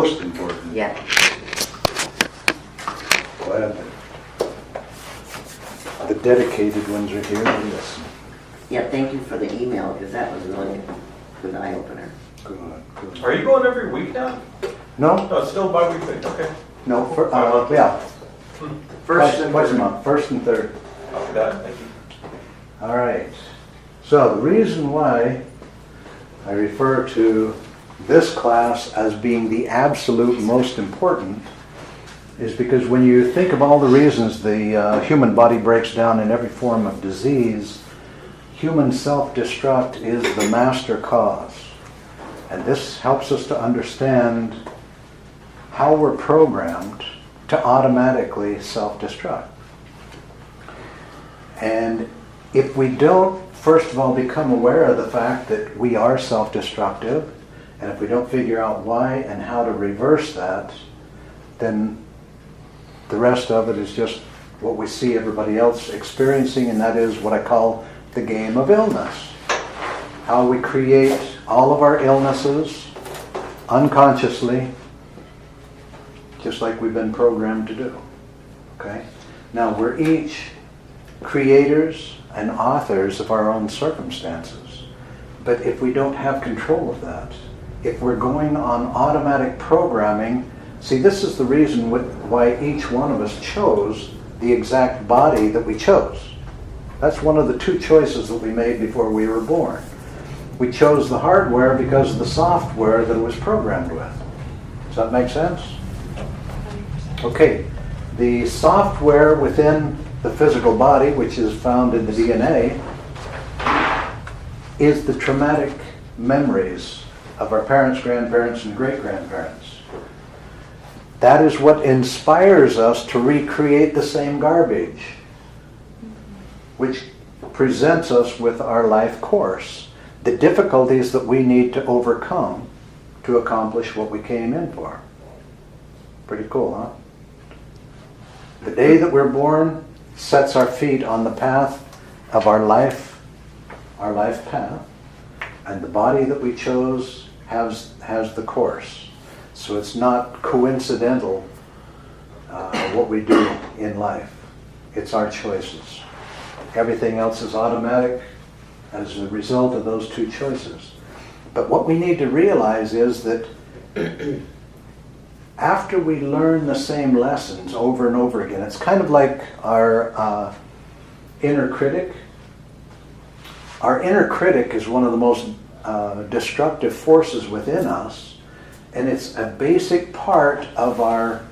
most important. Yeah. Glad that the dedicated ones are here to listen. Yeah, thank you for the email, because that was really a good eye-opener. Good, good. Are you going every week now? No, No, it's still bi-weekly, okay. no, yeah. First and Twice a third. month, first and third. Copy that, thank you. All right. So the reason why I refer to this class as being the absolute most important is because when you think of all the reasons the human body breaks down in every form of disease, human self-destruct is the master cause. And this helps us to understand how we're programmed to automatically self-destruct. And if we don't, first of all, become aware of the fact that we are self-destructive, and if we don't figure out why and how to reverse that, then the rest of it is just what we see everybody else experiencing, and that is what I call the game of illness. How we create all of our illnesses unconsciously, just like we've been programmed to do. Okay? Now, we're each creators and authors of our own circumstances. But if we don't have control of that, if we're going on automatic programming, see, this is the reason why each one of us chose the exact body that we chose. That's one of the two choices that we made before we were born. We chose the hardware because of the software that it was programmed with. Does that make sense? Okay, the software within the physical body, which is found in the DNA, is the traumatic memories of our parents, grandparents, and great-grandparents. That is what inspires us to recreate the same garbage, which presents us with our life course, the difficulties that we need to overcome to accomplish what we came in for. Pretty cool, huh? The day that we're born sets our feet on the path of our life path, and the body that we chose has the course. So it's not coincidental what we do in life. It's our choices. Everything else is automatic as a result of those two choices. But what we need to realize is that after we learn the same lessons over and over again, it's kind of like our inner critic. Our inner critic is one of the most destructive forces within us, and it's a basic part of our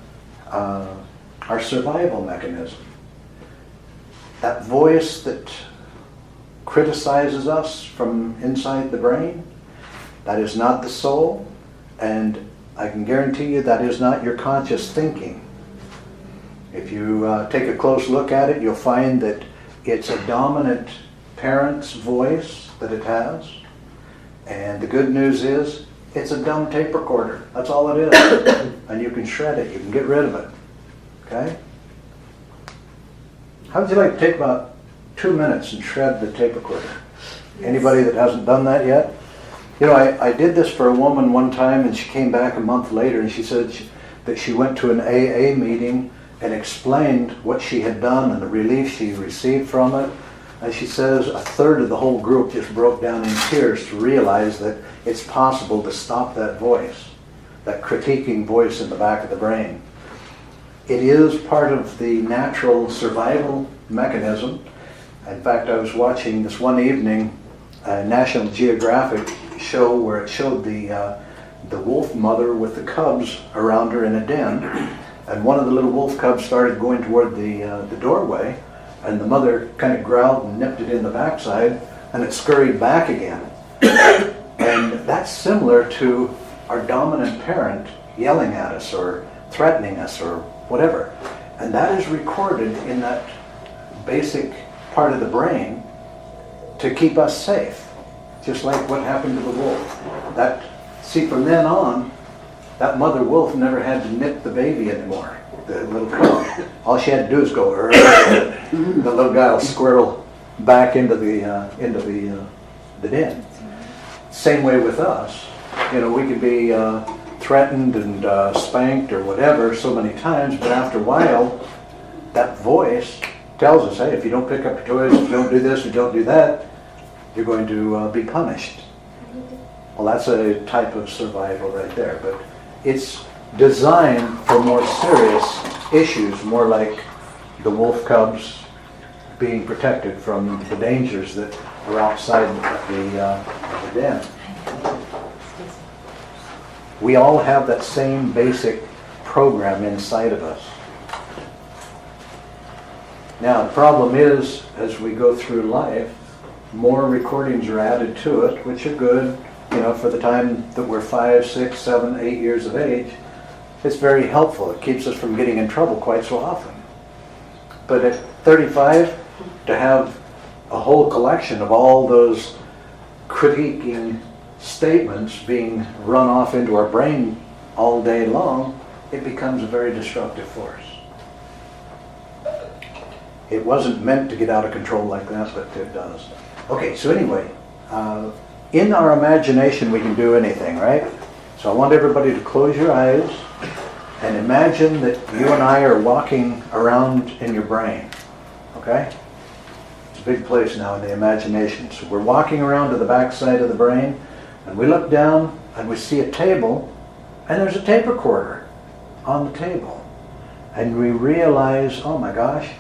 survival mechanism. That voice that criticizes us from inside the brain, that is not the soul, and I can guarantee you that is not your conscious thinking. If you take a close look at it, you'll find that it's a dominant parent's voice that it has. And the good news is, it's a dumb tape recorder. That's all it is. And you can shred it. You can get rid of it. Okay? How would you like to take about 2 minutes and shred the tape recorder? Anybody that hasn't done that yet? You know, I did this for a woman one time, and she came back a month later, and she said that she went to an AA meeting and explained what she had done and the relief she received from it. And she says a third of the whole group just broke down in tears to realize that it's possible to stop that voice, that critiquing voice in the back of the brain. It is part of the natural survival mechanism. In fact, I was watching this one evening a National Geographic show where it showed the wolf mother with the cubs around her in a den, and one of the little wolf cubs started going toward the doorway, and the mother kind of growled and nipped it in the backside, and it scurried back again. And that's similar to our dominant parent yelling at us or threatening us or whatever. And that is recorded in that basic part of the brain to keep us safe, just like what happened to the wolf. See, from then on, that mother wolf never had to nip the baby anymore, the little cub. All she had to do is go, the little guy will squirrel back into the den. Same way with us. You know, we could be threatened and spanked or whatever so many times, but after a while, that voice tells us, hey, if you don't pick up your toys, if you don't do this, if you don't do that, you're going to be punished. Well, that's a type of survival right there, but it's designed for more serious issues, more like the wolf cubs being protected from the dangers that are outside of the den. We all have that same basic program inside of us. Now, the problem is, as we go through life, more recordings are added to it, which are good, for the time that we're 5, 6, 7, 8 years of age. It's very helpful. It keeps us from getting in trouble quite so often. But at 35, to have a whole collection of all those critiquing statements being run off into our brain all day long, it becomes a very destructive force. It wasn't meant to get out of control like that, but it does. Okay, so anyway, in our imagination we can do anything, right? So I want everybody to close your eyes and imagine that you and I are walking around in your brain, okay? It's a big place now in the imagination. So we're walking around to the back side of the brain, and we look down and we see a table, and there's a tape recorder on the table. And we realize, oh my gosh,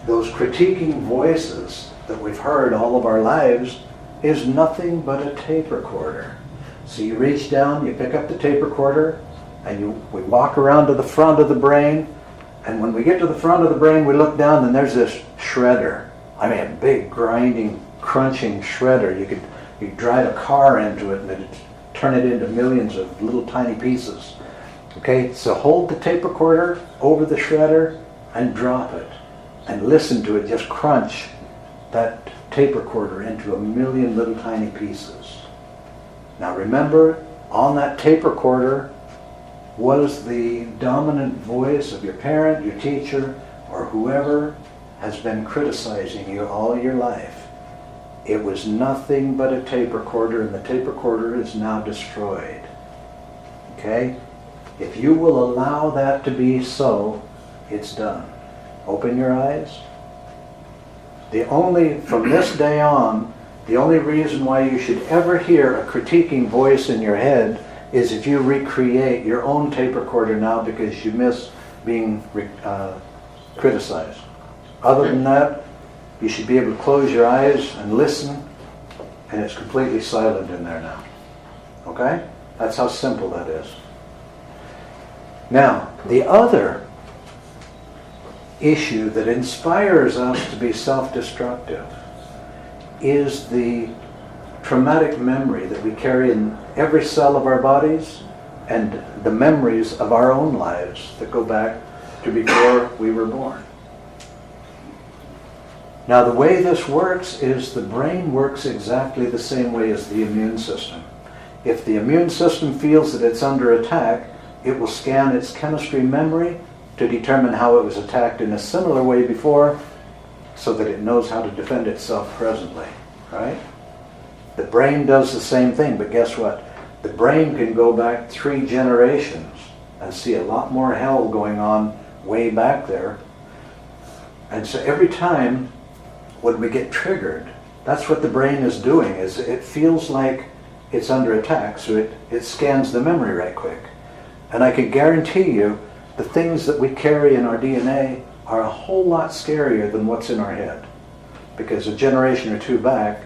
those critiquing voices that we've heard all of our lives is nothing but a tape recorder. So you reach down, you pick up the tape recorder, and we walk around to the front of the brain, and when we get to the front of the brain, we look down and there's this shredder. I mean, a big grinding, crunching shredder. You could drive a car into it and it'd turn it into millions of little tiny pieces. Okay, so hold the tape recorder over the shredder and drop it, and listen to it just crunch that tape recorder into a million little tiny pieces. Now remember, on that tape recorder was the dominant voice of your parent, your teacher, or whoever has been criticizing you all your life. It was nothing but a tape recorder, and the tape recorder is now destroyed. Okay? If you will allow that to be so, it's done. Open your eyes. From this day on, the only reason why you should ever hear a critiquing voice in your head is if you recreate your own tape recorder now because you miss being criticized. Other than that, you should be able to close your eyes and listen, and it's completely silent in there now. Okay? That's how simple that is. Now, the other issue that inspires us to be self-destructive is the traumatic memory that we carry in every cell of our bodies, and the memories of our own lives that go back to before we were born. Now, the way this works is the brain works exactly the same way as the immune system. If the immune system feels that it's under attack, it will scan its chemistry memory to determine how it was attacked in a similar way before, so that it knows how to defend itself presently, right? The brain does the same thing, but guess what? The brain can go back 3 generations and see a lot more hell going on way back there. And so every time when we get triggered, that's what the brain is doing, is it feels like it's under attack, so it scans the memory right quick. And I can guarantee you, the things that we carry in our DNA are a whole lot scarier than what's in our head. Because a generation or 2 back,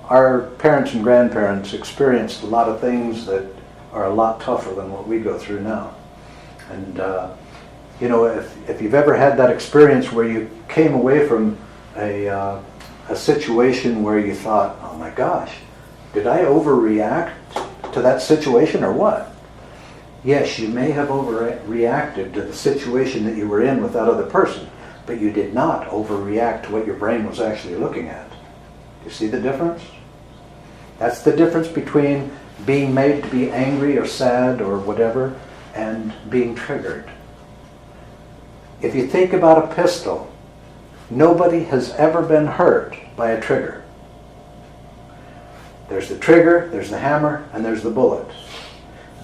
our parents and grandparents experienced a lot of things that are a lot tougher than what we go through now. And if you've ever had that experience where you came away from a situation where you thought, oh my gosh, did I overreact to that situation or what? Yes, you may have overreacted to the situation that you were in with that other person, but you did not overreact to what your brain was actually looking at. Do you see the difference? That's the difference between being made to be angry or sad or whatever and being triggered. If you think about a pistol, nobody has ever been hurt by a trigger. There's the trigger, there's the hammer, and there's the bullet.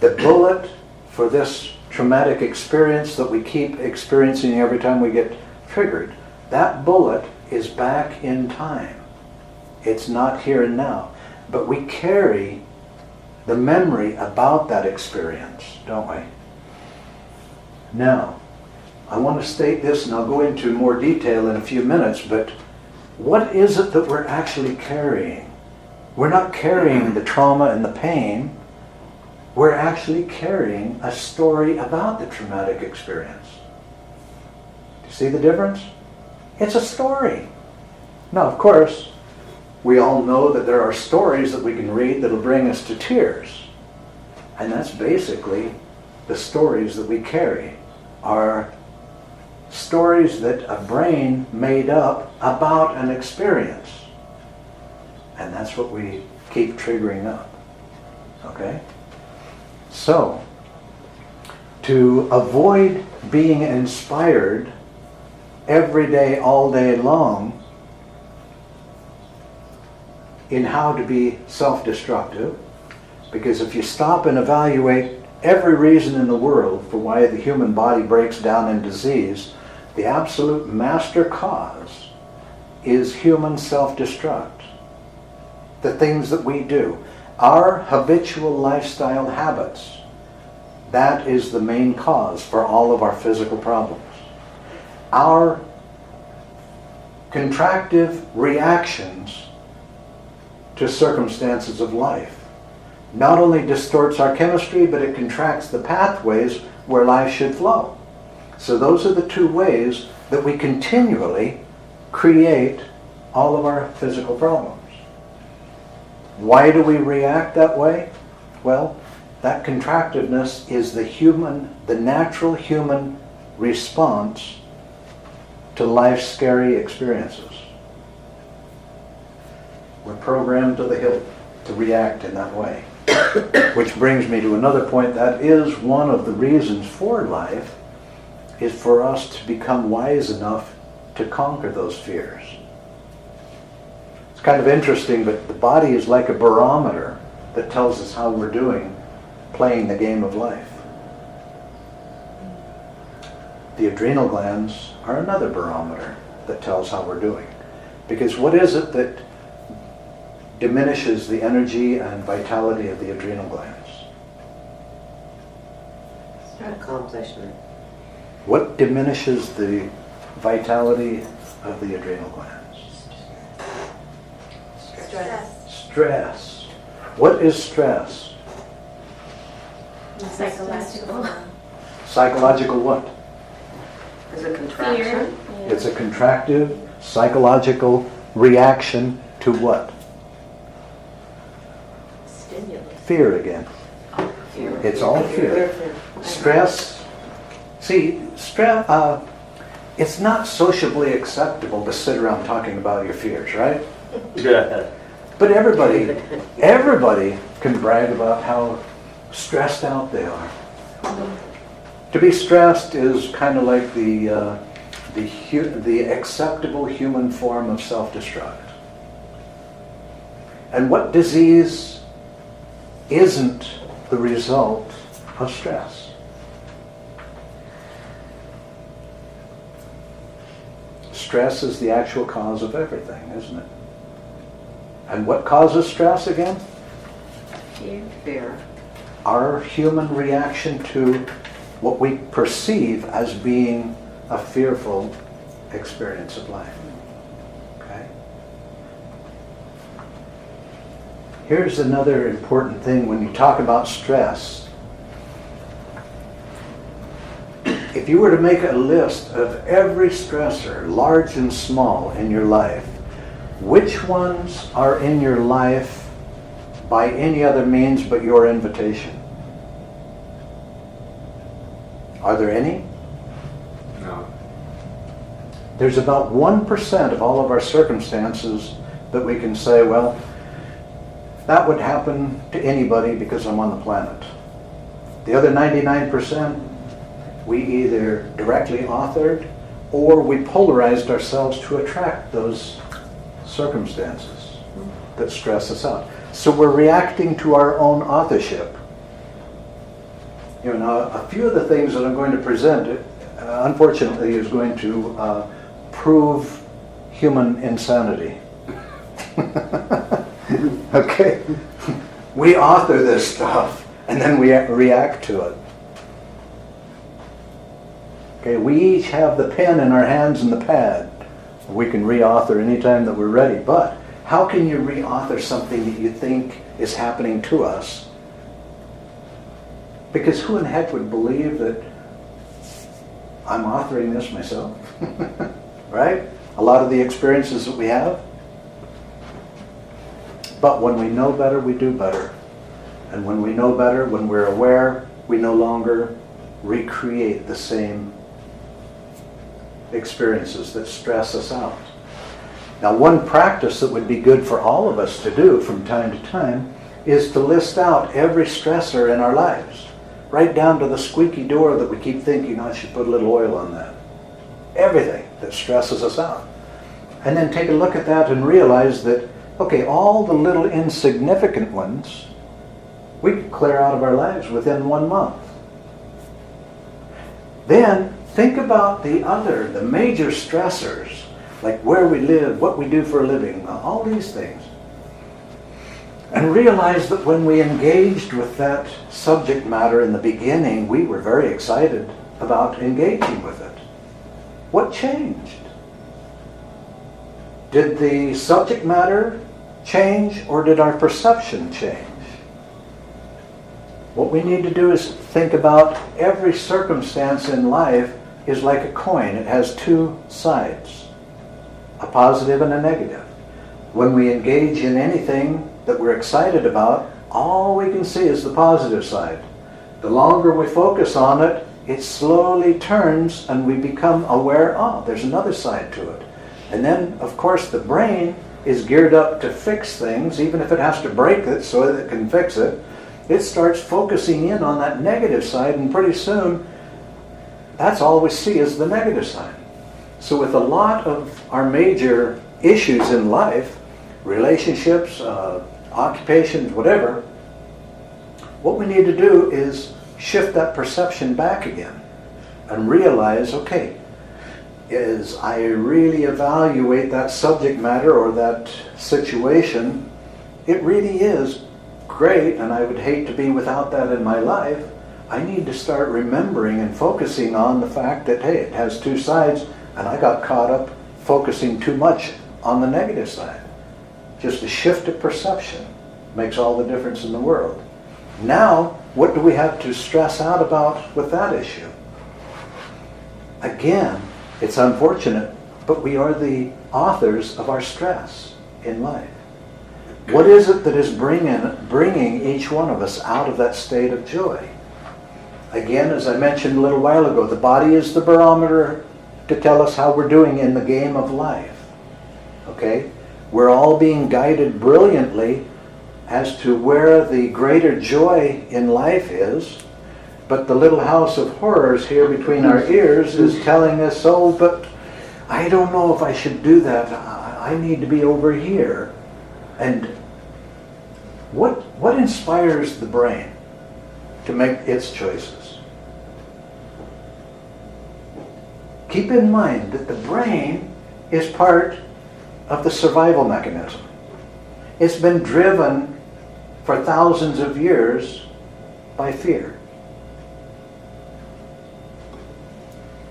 The bullet for this traumatic experience that we keep experiencing every time we get triggered, that bullet is back in time. It's not here and now. But we carry the memory about that experience, don't we? Now, I want to state this, and I'll go into more detail in a few minutes, but what is it that we're actually carrying? We're not carrying the trauma and the pain. We're actually carrying a story about the traumatic experience. Do you see the difference? It's a story. Now, of course, we all know that there are stories that we can read that'll bring us to tears. And that's basically the stories that we carry, are stories that a brain made up about an experience. And that's what we keep triggering up. Okay? So, to avoid being inspired every day, all day long, in how to be self-destructive, because if you stop and evaluate every reason in the world for why the human body breaks down in disease, the absolute master cause is human self-destruct. The things that we do, our habitual lifestyle habits, that is the main cause for all of our physical problems. Our contractive reactions to circumstances of life not only distorts our chemistry, but it contracts the pathways where life should flow. So those are the two ways that we continually create all of our physical problems. Why do we react that way? Well, that contractiveness is the natural human response to life's scary experiences. We're programmed to the hilt to react in that way. Which brings me to another point. That is one of the reasons for life, is for us to become wise enough to conquer those fears. It's kind of interesting, but the body is like a barometer that tells us how we're doing playing the game of life. The adrenal glands are another barometer that tells how we're doing. Because what is it that diminishes the energy and vitality of the adrenal glands? Accomplishment. What diminishes the vitality of the adrenal glands? Stress. What is stress? Psychological. Psychological what? Is a contraction. Fear. It's a contractive, psychological reaction to what? Stimulus. Fear again. Fear. It's all fear. Stress. See, stress. It's not sociably acceptable to sit around talking about your fears, right? But everybody can brag about how stressed out they are. To be stressed is kind of like the acceptable human form of self-destruct. And what disease isn't the result of stress? Stress is the actual cause of everything, isn't it? And what causes stress again? Fear. Our human reaction to what we perceive as being a fearful experience of life. Okay? Here's another important thing when you talk about stress. If you were to make a list of every stressor, large and small, in your life, which ones are in your life by any other means but your invitation? Are there any? No. There's about 1% of all of our circumstances that we can say, well, that would happen to anybody because I'm on the planet. The other 99%, we either directly authored or we polarized ourselves to attract those circumstances that stress us out. So we're reacting to our own authorship. You know, now, a few of the things that I'm going to present, unfortunately, is going to prove human insanity. Okay? We author this stuff, and then we react to it. Okay, we each have the pen in our hands and the pad. We can re-author anytime that we're ready, but how can you re-author something that you think is happening to us? Because who in heck would believe that I'm authoring this myself? Right? A lot of the experiences that we have. But when we know better, we do better. And when we know better, when we're aware, we no longer recreate the same experiences that stress us out. Now, one practice that would be good for all of us to do from time to time is to list out every stressor in our lives, right down to the squeaky door that we keep thinking, I should put a little oil on that. Everything that stresses us out. And then take a look at that and realize that, okay, all the little insignificant ones, we could clear out of our lives within 1 month. Then think about the major stressors, like where we live, what we do for a living, all these things. And realize that when we engaged with that subject matter in the beginning, we were very excited about engaging with it. What changed? Did the subject matter change, or did our perception change? What we need to do is think about every circumstance in life is like a coin. It has two sides, a positive and a negative. When we engage in anything that we're excited about, all we can see is the positive side. The longer we focus on it, it slowly turns and we become aware, oh, there's another side to it. And then, of course, the brain is geared up to fix things, even if it has to break it so that it can fix it. It starts focusing in on that negative side, and pretty soon, that's all we see is the negative side. So with a lot of our major issues in life, relationships, occupations, whatever, what we need to do is shift that perception back again and realize, okay, as I really evaluate that subject matter or that situation, it really is great, and I would hate to be without that in my life. I need to start remembering and focusing on the fact that, hey, it has two sides, and I got caught up focusing too much on the negative side. Just a shift of perception makes all the difference in the world. Now, what do we have to stress out about with that issue? Again, it's unfortunate, but we are the authors of our stress in life. What is it that is bringing each one of us out of that state of joy? Again, as I mentioned a little while ago, the body is the barometer to tell us how we're doing in the game of life. Okay? We're all being guided brilliantly as to where the greater joy in life is, but the little house of horrors here between our ears is telling us, oh, but I don't know if I should do that. I need to be over here. And what inspires the brain to make its choices? Keep in mind that the brain is part of the survival mechanism. It's been driven for thousands of years by fear.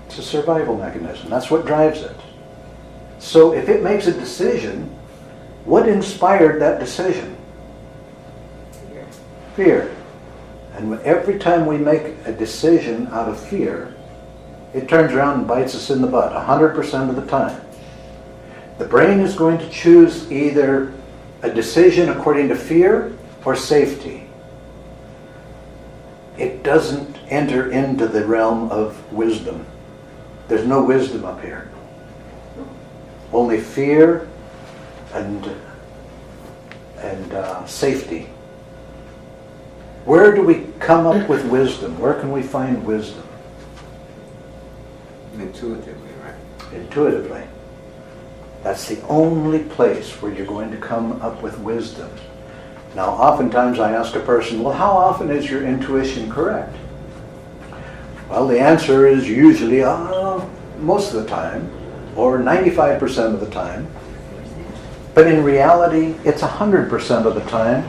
It's a survival mechanism. That's what drives it. So if it makes a decision, what inspired that decision? Fear. And every time we make a decision out of fear, it turns around and bites us in the butt 100% of the time. The brain is going to choose either a decision according to fear or safety. It doesn't enter into the realm of wisdom. There's no wisdom up here. Only fear and safety. Where do we come up with wisdom? Where can we find wisdom? Intuitively, right? Intuitively. That's the only place where you're going to come up with wisdom. Now, oftentimes I ask a person, well, how often is your intuition correct? Well, the answer is usually most of the time, or 95% of the time. But in reality, it's 100% of the time.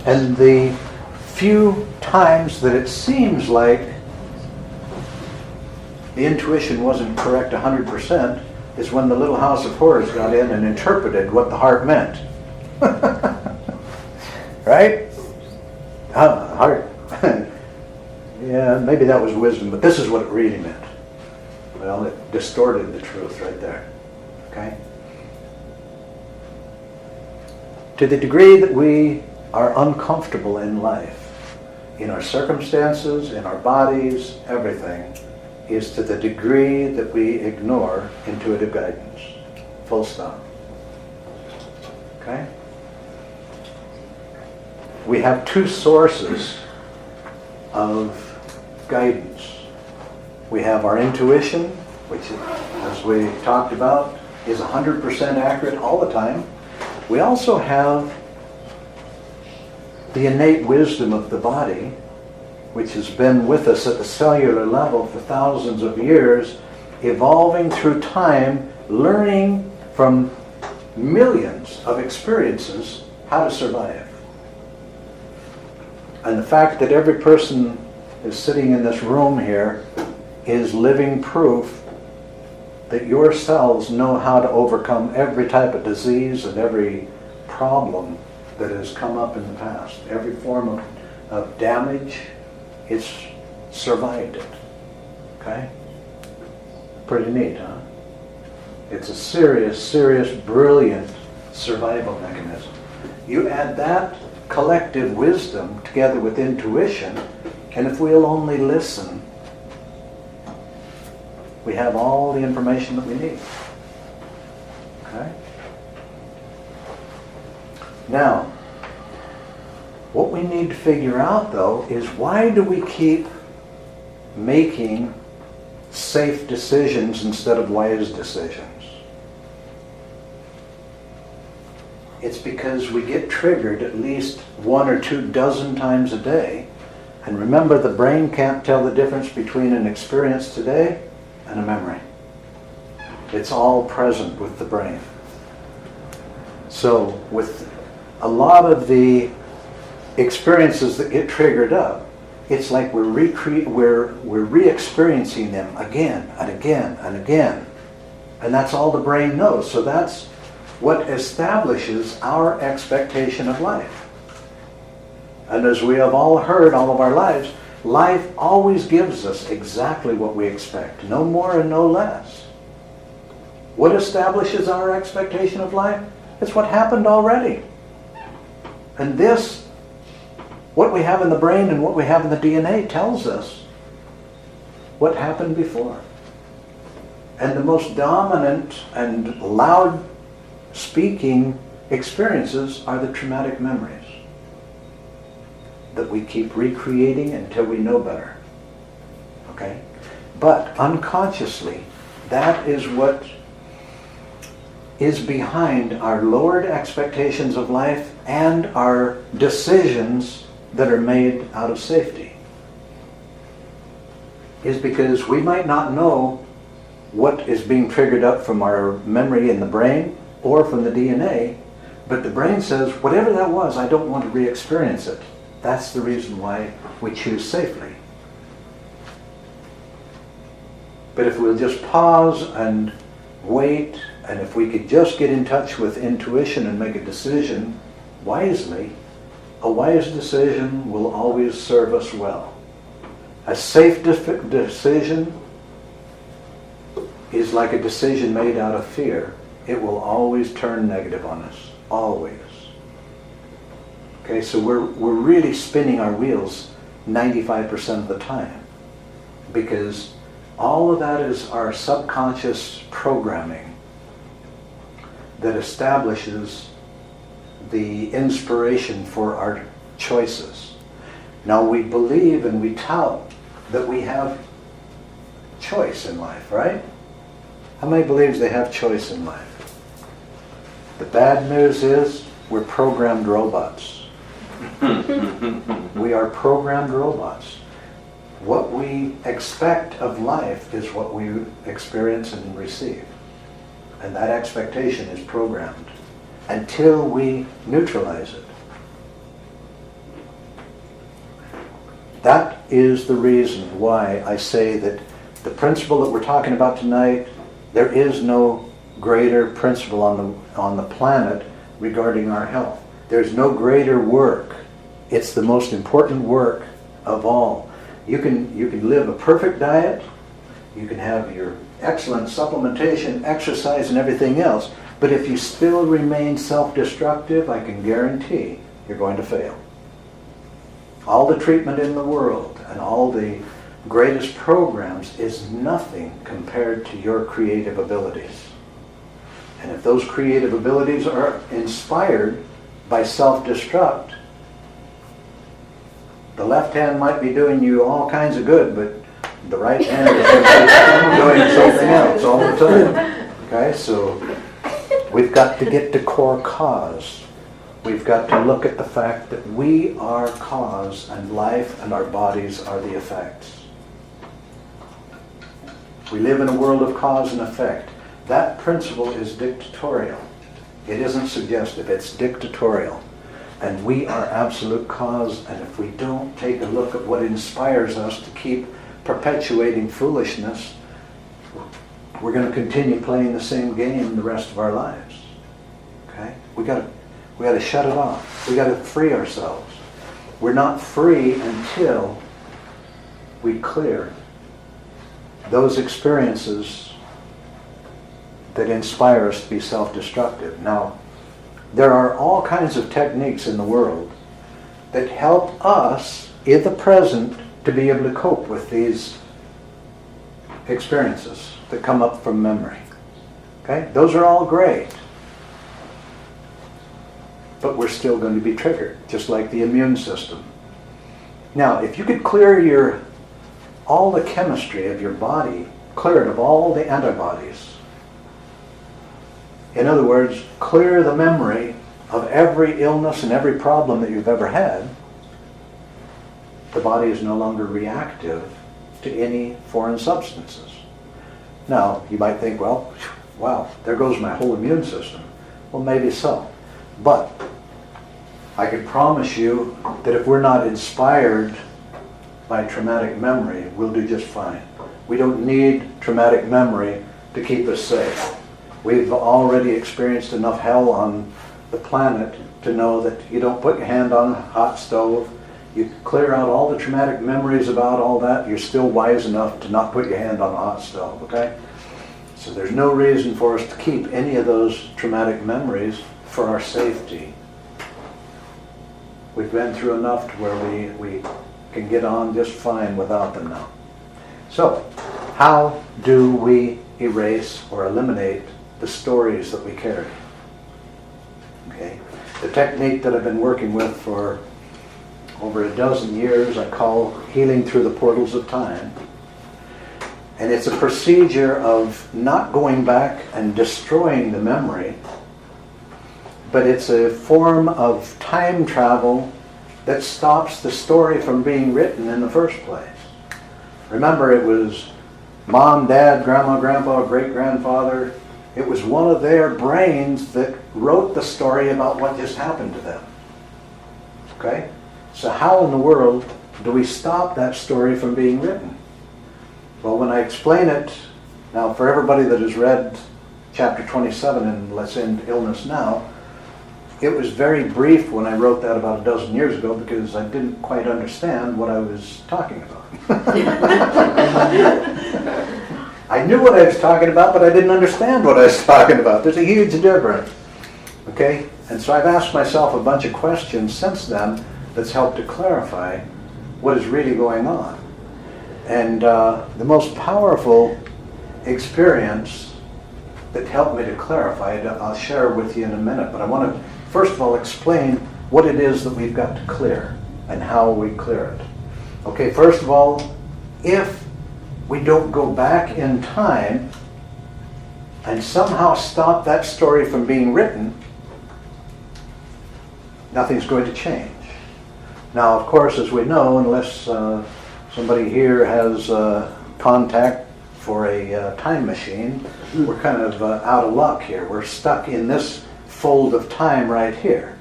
And the few times that it seems like the intuition wasn't correct 100% is when the little house of horrors got in and interpreted what the heart meant. Right? Heart. Yeah, maybe that was wisdom, but this is what it really meant. Well, it distorted the truth right there. Okay? To the degree that we are uncomfortable in life, in our circumstances, in our bodies, everything, is to the degree that we ignore intuitive guidance. Full stop. Okay? We have two sources of guidance. We have our intuition, which, as we talked about, is 100% accurate all the time. We also have the innate wisdom of the body, which has been with us at the cellular level for thousands of years, evolving through time, learning from millions of experiences how to survive. And the fact that every person is sitting in this room here is living proof that your cells know how to overcome every type of disease and every problem that has come up in the past. Every form of damage, it's survived it. Okay? Pretty neat, huh? It's a serious, serious, brilliant survival mechanism. You add that collective wisdom together with intuition, and if we'll only listen, we have all the information that we need. Okay? Now, what we need to figure out, though, is why do we keep making safe decisions instead of wise decisions? It's because we get triggered at least 1 or 2 dozen times a day. And remember, the brain can't tell the difference between an experience today and a memory. It's all present with the brain. So with a lot of the experiences that get triggered up, it's like we're re-experiencing them again and again and again. And that's all the brain knows. So that's what establishes our expectation of life. And as we have all heard all of our lives, life always gives us exactly what we expect, no more and no less. What establishes our expectation of life? It's what happened already. And this, what we have in the brain and what we have in the DNA, tells us what happened before. And the most dominant and loud speaking experiences are the traumatic memories that we keep recreating until we know better. Okay? But unconsciously, that is what is behind our lowered expectations of life and our decisions that are made out of safety. Is because we might not know what is being triggered up from our memory in the brain or from the DNA, but the brain says, whatever that was, I don't want to re-experience it. That's the reason why we choose safely. But if we'll just pause and wait, and if we could just get in touch with intuition and make a decision wisely, a wise decision will always serve us well. A safe decision is like a decision made out of fear. It will always turn negative on us. Always. Okay, so we're really spinning our wheels 95% of the time, because all of that is our subconscious programming that establishes the inspiration for our choices. Now we believe and we tout that we have choice in life, right? How many believes they have choice in life? The bad news is we're programmed robots. We are programmed robots. what we expect of life is what we experience and receive. And that expectation is programmed until we neutralize it. That is the reason why I say that the principle that we're talking about tonight, there is no greater principle on the planet regarding our health. There's no greater work. It's the most important work of all. You can live a perfect diet, you can have your excellent supplementation, exercise, and everything else, but if you still remain self-destructive, I can guarantee you're going to fail. All the treatment in the world and all the greatest programs is nothing compared to your creative abilities. And if those creative abilities are inspired by self-destruct, the left hand might be doing you all kinds of good, but the right hand is doing something else all the time. Okay, so we've got to get to core cause. We've got to look at the fact that we are cause and life and our bodies are the effects. We live in a world of cause and effect. That principle is dictatorial. It isn't suggestive, it's dictatorial. And we are absolute cause, and if we don't take a look at what inspires us to keep perpetuating foolishness, we're going to continue playing the same game the rest of our lives. Okay? We got to shut it off. We got to free ourselves. We're not free until we clear those experiences that inspire us to be self-destructive. Now, there are all kinds of techniques in the world that help us in the present to be able to cope with these experiences that come up from memory. Okay? Those are all great. But we're still going to be triggered, just like the immune system. Now, if you could clear all the chemistry of your body, clear it of all the antibodies. In other words, clear the memory of every illness and every problem that you've ever had. The body is no longer reactive to any foreign substances. Now, you might think, well, wow, there goes my whole immune system. Well, maybe so. But I can promise you that if we're not inspired by traumatic memory, we'll do just fine. We don't need traumatic memory to keep us safe. We've already experienced enough hell on the planet to know that you don't put your hand on a hot stove. You clear out all the traumatic memories about all that. You're still wise enough to not put your hand on a hot stove, okay? So there's no reason for us to keep any of those traumatic memories for our safety. We've been through enough to where we can get on just fine without them now. So, how do we erase or eliminate the stories that we carry? Okay. The technique that I've been working with for over a dozen years I call healing through the portals of time. And it's a procedure of not going back and destroying the memory, but it's a form of time travel that stops the story from being written in the first place. Remember, it was mom, dad, grandma, grandpa, great-grandfather. It was one of their brains that wrote the story about what just happened to them. Okay? So how in the world do we stop that story from being written? Well, when I explain it, now for everybody that has read chapter 27 in Let's End Illness Now, it was very brief when I wrote that about a dozen years ago because I didn't quite understand what I was talking about. I knew what I was talking about, but I didn't understand what I was talking about. There's a huge difference. Okay? And so I've asked myself a bunch of questions since then that's helped to clarify what is really going on. And the most powerful experience that helped me to clarify it, I'll share with you in a minute, but I want to first of all explain what it is that we've got to clear and how we clear it. Okay, first of all, if we don't go back in time and somehow stop that story from being written, nothing's going to change. Now, of course, as we know, unless Somebody here has contact for a time machine. We're kind of out of luck here. We're stuck in this fold of time right here.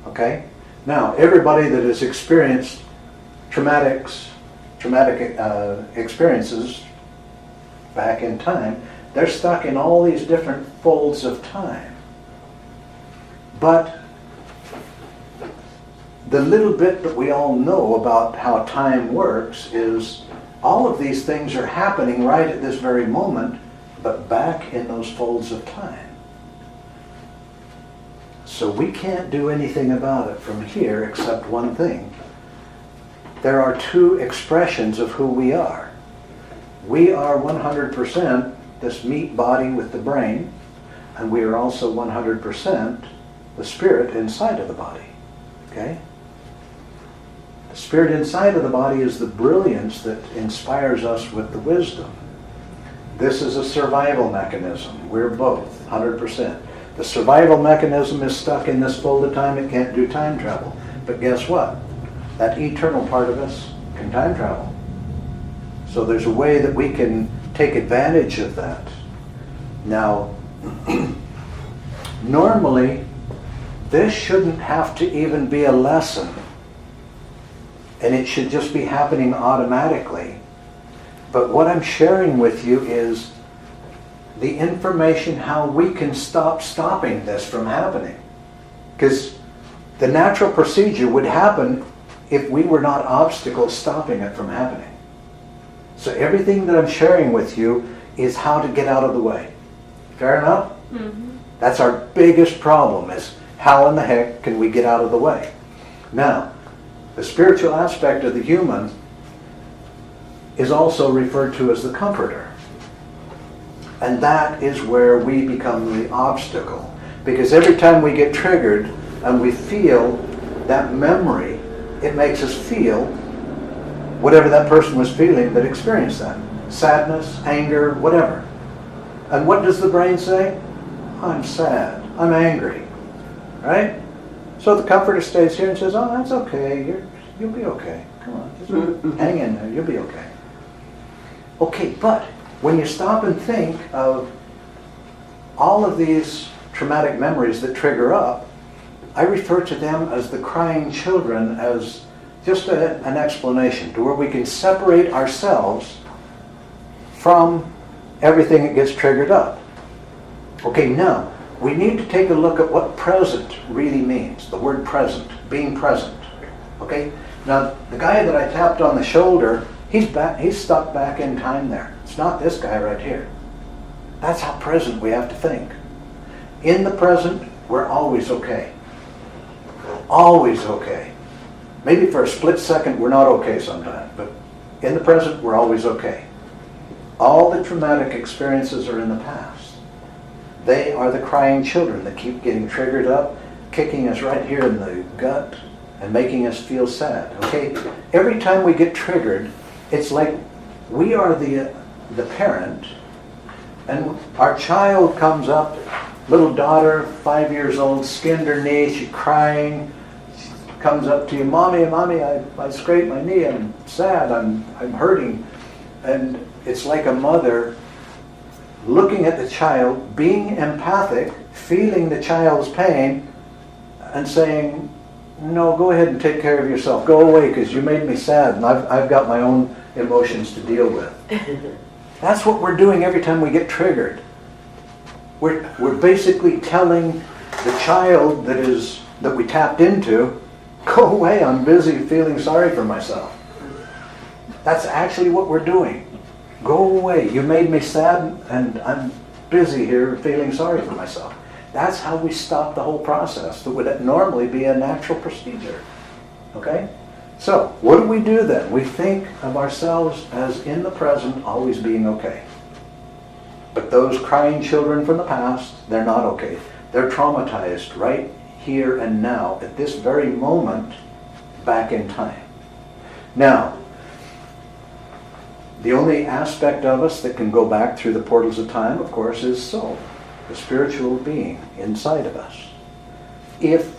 Okay? Now, everybody that has experienced traumatic experiences back in time, they're stuck in all these different folds of time. But the little bit that we all know about how time works is all of these things are happening right at this very moment, but back in those folds of time. So we can't do anything about it from here except one thing. There are two expressions of who we are. We are 100% this meat body with the brain, and we are also 100% the spirit inside of the body. Okay? The spirit inside of the body is the brilliance that inspires us with the wisdom. This is a survival mechanism. We're both 100%. The survival mechanism is stuck in this fold of time. It can't do time travel. But guess what? That eternal part of us can time travel. So there's a way that we can take advantage of that. Now, normally, this shouldn't have to even be a lesson. And it should just be happening automatically. But what I'm sharing with you is the information how we can stop stopping this from happening. Because the natural procedure would happen if we were not obstacles stopping it from happening. So everything that I'm sharing with you is how to get out of the way. Fair enough? Mm-hmm. That's our biggest problem, is how in the heck can we get out of the way? Now, the spiritual aspect of the human is also referred to as the comforter. And that is where we become the obstacle. Because every time we get triggered and we feel that memory, it makes us feel whatever that person was feeling that experienced that. Sadness, anger, whatever. And what does the brain say? I'm sad. I'm angry. Right? So the comforter stays here and says, oh, that's okay. You'll be okay. Come on. Just hang in there. You'll be okay. Okay, but when you stop and think of all of these traumatic memories that trigger up, I refer to them as the crying children as just an explanation to where we can separate ourselves from everything that gets triggered up. Okay, now, we need to take a look at what present really means. The word present, being present. Okay? Now, the guy that I tapped on the shoulder, he's stuck back in time there. It's not this guy right here. That's how present we have to think. In the present, we're always okay. Always okay. Maybe for a split second we're not okay sometimes, but in the present we're always okay. All the traumatic experiences are in the past. They are the crying children that keep getting triggered up, kicking us right here in the gut and making us feel sad. Okay? Every time we get triggered, it's like we are the parent, and our child comes up, little daughter, 5 years old, skinned her knee, she's crying. She comes up to you, Mommy, I scraped my knee, I'm sad, I'm hurting. And it's like a mother looking at the child, being empathic, feeling the child's pain, and saying, no, go ahead and take care of yourself. Go away, because you made me sad, and I've got my own emotions to deal with. That's what we're doing every time we get triggered. We're basically telling the child that we tapped into, go away, I'm busy feeling sorry for myself. That's actually what we're doing. Go away, you made me sad and I'm busy here feeling sorry for myself. That's how we stop the whole process that would normally be a natural procedure. Okay? So, what do we do then? We think of ourselves as in the present, always being okay. But those crying children from the past, they're not okay. They're traumatized right here and now, at this very moment, back in time. Now, the only aspect of us that can go back through the portals of time, of course, is soul, the spiritual being inside of us. If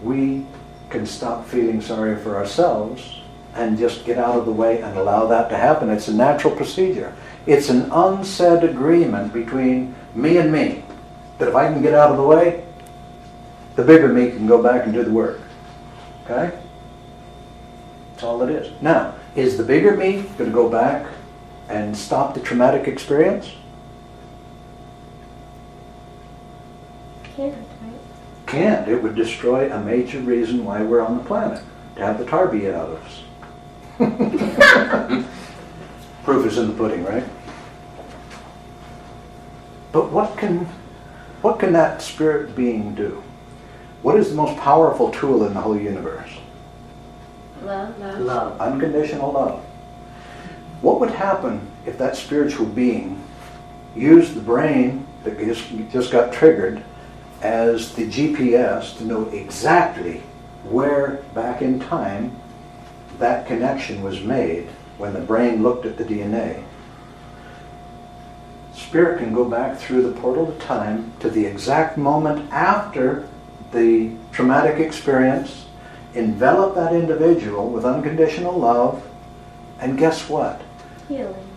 we can stop feeling sorry for ourselves and just get out of the way and allow that to happen. It's a natural procedure. It's an unsaid agreement between me and me that if I can get out of the way, the bigger me can go back and do the work. Okay? That's all it is. Now, is the bigger me going to go back and stop the traumatic experience? Can't, right? Can't. It would destroy a major reason why we're on the planet, to have the tar beat out of us. Proof is in the pudding, right? But what can that spirit being do? What is the most powerful tool in the whole universe? Love. Love. Unconditional love. What would happen if that spiritual being used the brain that just got triggered as the GPS to know exactly where back in time that connection was made when the brain looked at the DNA? Spirit can go back through the portal of time to the exact moment after the traumatic experience, envelop that individual with unconditional love, and guess what? Healing.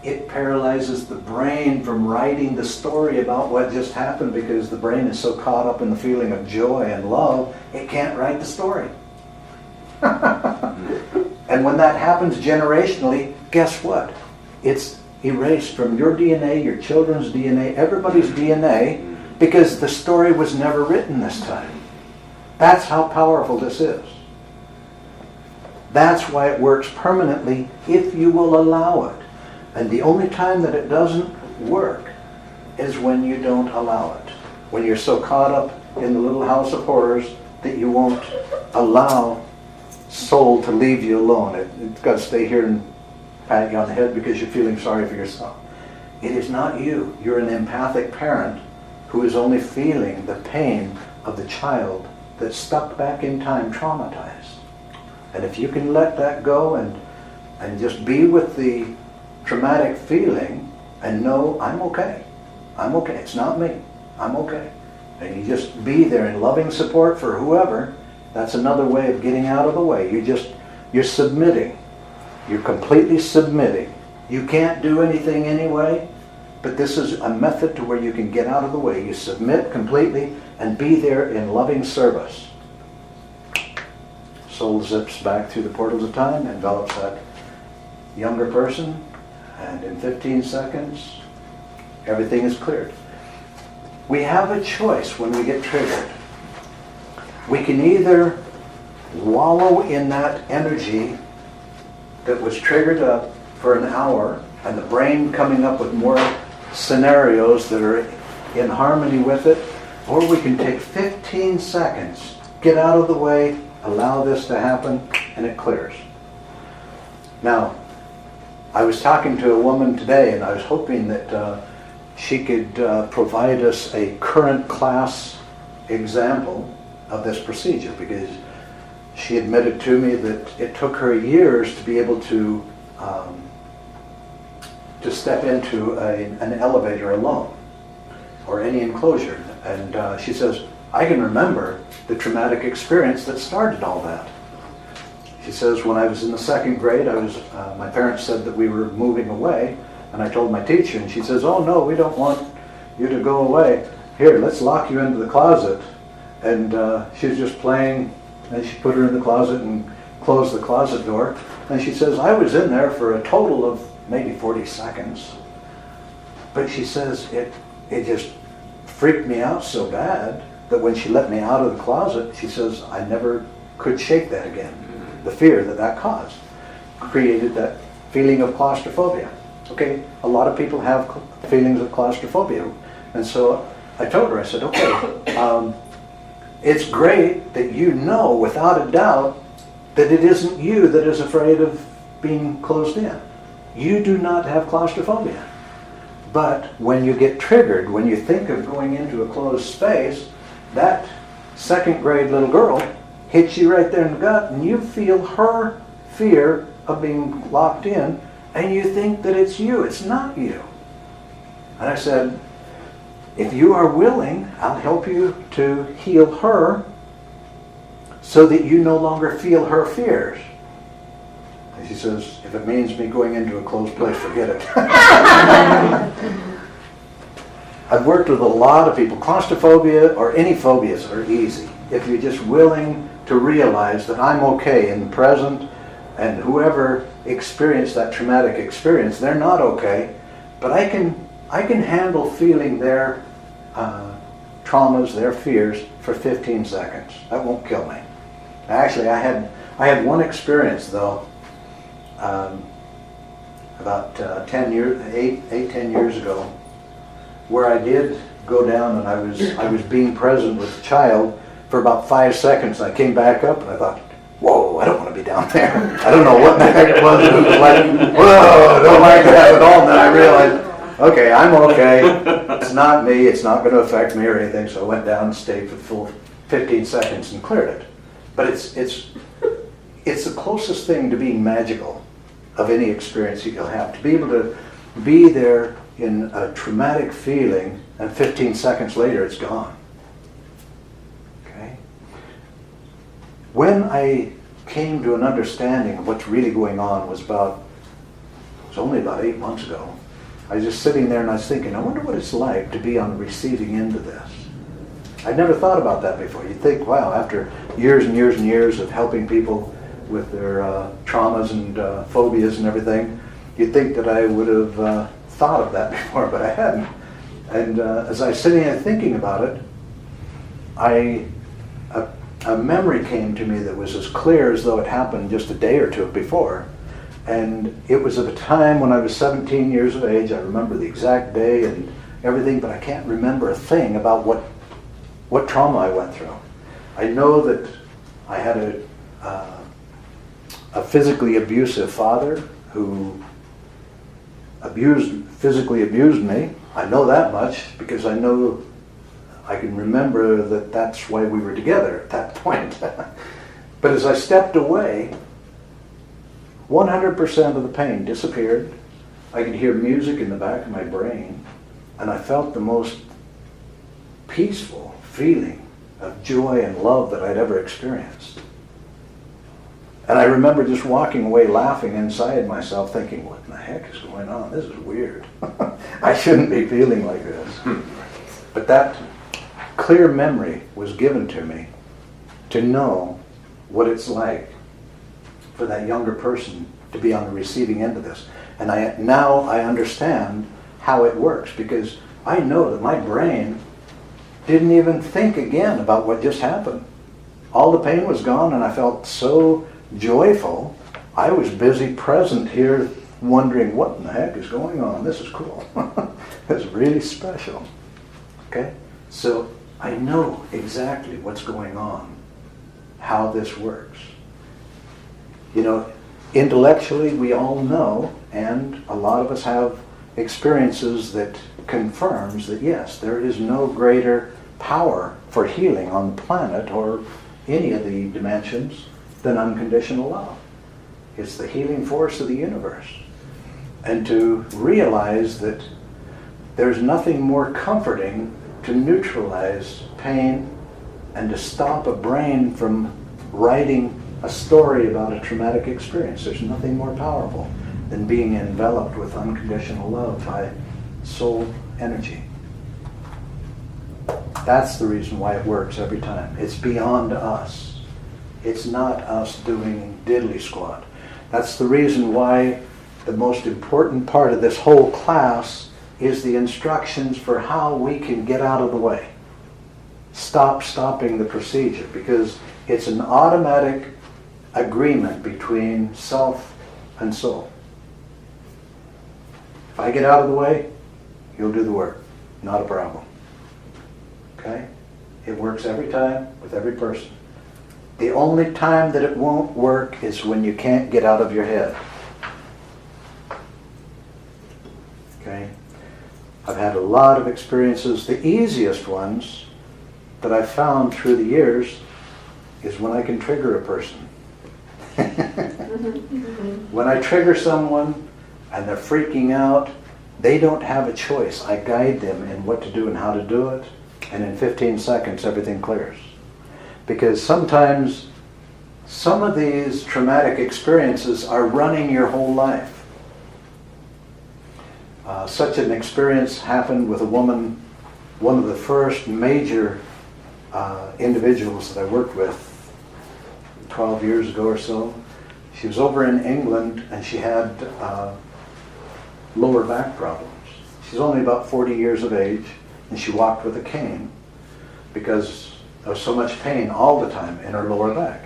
It paralyzes the brain from writing the story about what just happened because the brain is so caught up in the feeling of joy and love, it can't write the story. And when that happens generationally, guess what? It's erased from your DNA, your children's DNA, everybody's DNA, because the story was never written this time. That's how powerful this is. That's why it works permanently if you will allow it. And the only time that it doesn't work is when you don't allow it. When you're so caught up in the little house of horrors that you won't allow soul to leave you alone. It's got to stay here and pat you on the head because you're feeling sorry for yourself. It is not you. You're an empathic parent who is only feeling the pain of the child that's stuck back in time, traumatized. And if you can let that go and just be with the traumatic feeling and know, I'm okay. I'm okay. It's not me. I'm okay. And you just be there in loving support for whoever. That's another way of getting out of the way. You're submitting. You're completely submitting. You can't do anything anyway, but this is a method to where you can get out of the way. You submit completely and be there in loving service. Soul zips back through the portals of time, envelops that younger person, and in 15 seconds, everything is cleared. We have a choice when we get triggered. We can either wallow in that energy that was triggered up for an hour and the brain coming up with more scenarios that are in harmony with it, or we can take 15 seconds, get out of the way, allow this to happen, and it clears. Now, I was talking to a woman today and I was hoping that she could provide us a current class example of this procedure, because she admitted to me that it took her years to be able to step into an elevator alone or any enclosure. And she says, I can remember the traumatic experience that started all that. She says, when I was in the second grade, my parents said that we were moving away, and I told my teacher, and she says, oh no, we don't want you to go away. Here, let's lock you into the closet. And she was just playing, and she put her in the closet and closed the closet door. And she says, I was in there for a total of maybe 40 seconds. But she says, it just freaked me out so bad that when she let me out of the closet, she says, I never could shake that again. The fear that caused created that feeling of claustrophobia. Okay, a lot of people have feelings of claustrophobia. And so I told her, I said, okay, it's great that you know without a doubt that it isn't you that is afraid of being closed in. You do not have claustrophobia. But when you get triggered, when you think of going into a closed space, that second grade little girl hits you right there in the gut, and you feel her fear of being locked in, and you think that it's you. It's not you. And I said, if you are willing, I'll help you to heal her so that you no longer feel her fears. She says, if it means me going into a closed place, forget it. I've worked with a lot of people. Claustrophobia or any phobias are easy. If you're just willing to realize that I'm okay in the present, and whoever experienced that traumatic experience, they're not okay, but I can handle feeling their traumas, their fears for 15 seconds. That won't kill me. Actually, I had one experience though, about 10 years ago, where I did go down and I was being present with the child for about 5 seconds. I came back up and I thought, whoa, I don't want to be down there. I don't know what the heck it was. It was like, whoa, I don't like that at all. And then I realized, okay, I'm okay. It's not me. It's not going to affect me or anything. So I went down and stayed for the full 15 seconds and cleared it. But it's the closest thing to being magical of any experience that you'll have. To be able to be there in a traumatic feeling and 15 seconds later it's gone. Okay? When I came to an understanding of what's really going on was only about 8 months ago. I was just sitting there and I was thinking, I wonder what it's like to be on the receiving end of this. I'd never thought about that before. You'd think, wow, after years and years and years of helping people with their traumas and phobias and everything, you'd think that I would have thought of that before, but I hadn't. And as I was sitting there thinking about it, a memory came to me that was as clear as though it happened just a day or two before. And it was at a time when I was 17 years of age. I remember the exact day and everything, but I can't remember a thing about what trauma I went through. I know that I had a physically abusive father who physically abused me. I know that much because I can remember that that's why we were together at that point. But as I stepped away, 100% of the pain disappeared. I could hear music in the back of my brain, and I felt the most peaceful feeling of joy and love that I'd ever experienced. And I remember just walking away laughing inside myself thinking, what in the heck is going on? This is weird. I shouldn't be feeling like this. But that clear memory was given to me to know what it's like for that younger person to be on the receiving end of this. And now I understand how it works, because I know that my brain didn't even think again about what just happened. All the pain was gone and I felt so joyful. I was busy present here wondering what in the heck is going on. This is cool. This is really special. Okay? So I know exactly what's going on, how this works. You know, intellectually we all know, and a lot of us have experiences that confirms that yes, there is no greater power for healing on the planet or any of the dimensions than unconditional love. It's the healing force of the universe. And to realize that there's nothing more comforting to neutralize pain and to stop a brain from writing a story about a traumatic experience. There's nothing more powerful than being enveloped with unconditional love by soul energy. That's the reason why it works every time. It's beyond us. It's not us doing diddly squat. That's the reason why the most important part of this whole class is the instructions for how we can get out of the way. Stopping the procedure, because it's an automatic agreement between self and soul. If I get out of the way, you'll do the work. Not a problem. Okay? It works every time with every person. The only time that it won't work is when you can't get out of your head. Okay? I've had a lot of experiences. The easiest ones that I've found through the years is when I can trigger a person. When I trigger someone and they're freaking out, they don't have a choice. I guide them in what to do and how to do it, and in 15 seconds everything clears. Because sometimes some of these traumatic experiences are running your whole life. Such an experience happened with a woman, one of the first major individuals that I worked with 12 years ago or so. She was over in England and she had lower back problems. She's only about 40 years of age and she walked with a cane because of so much pain all the time in her lower back.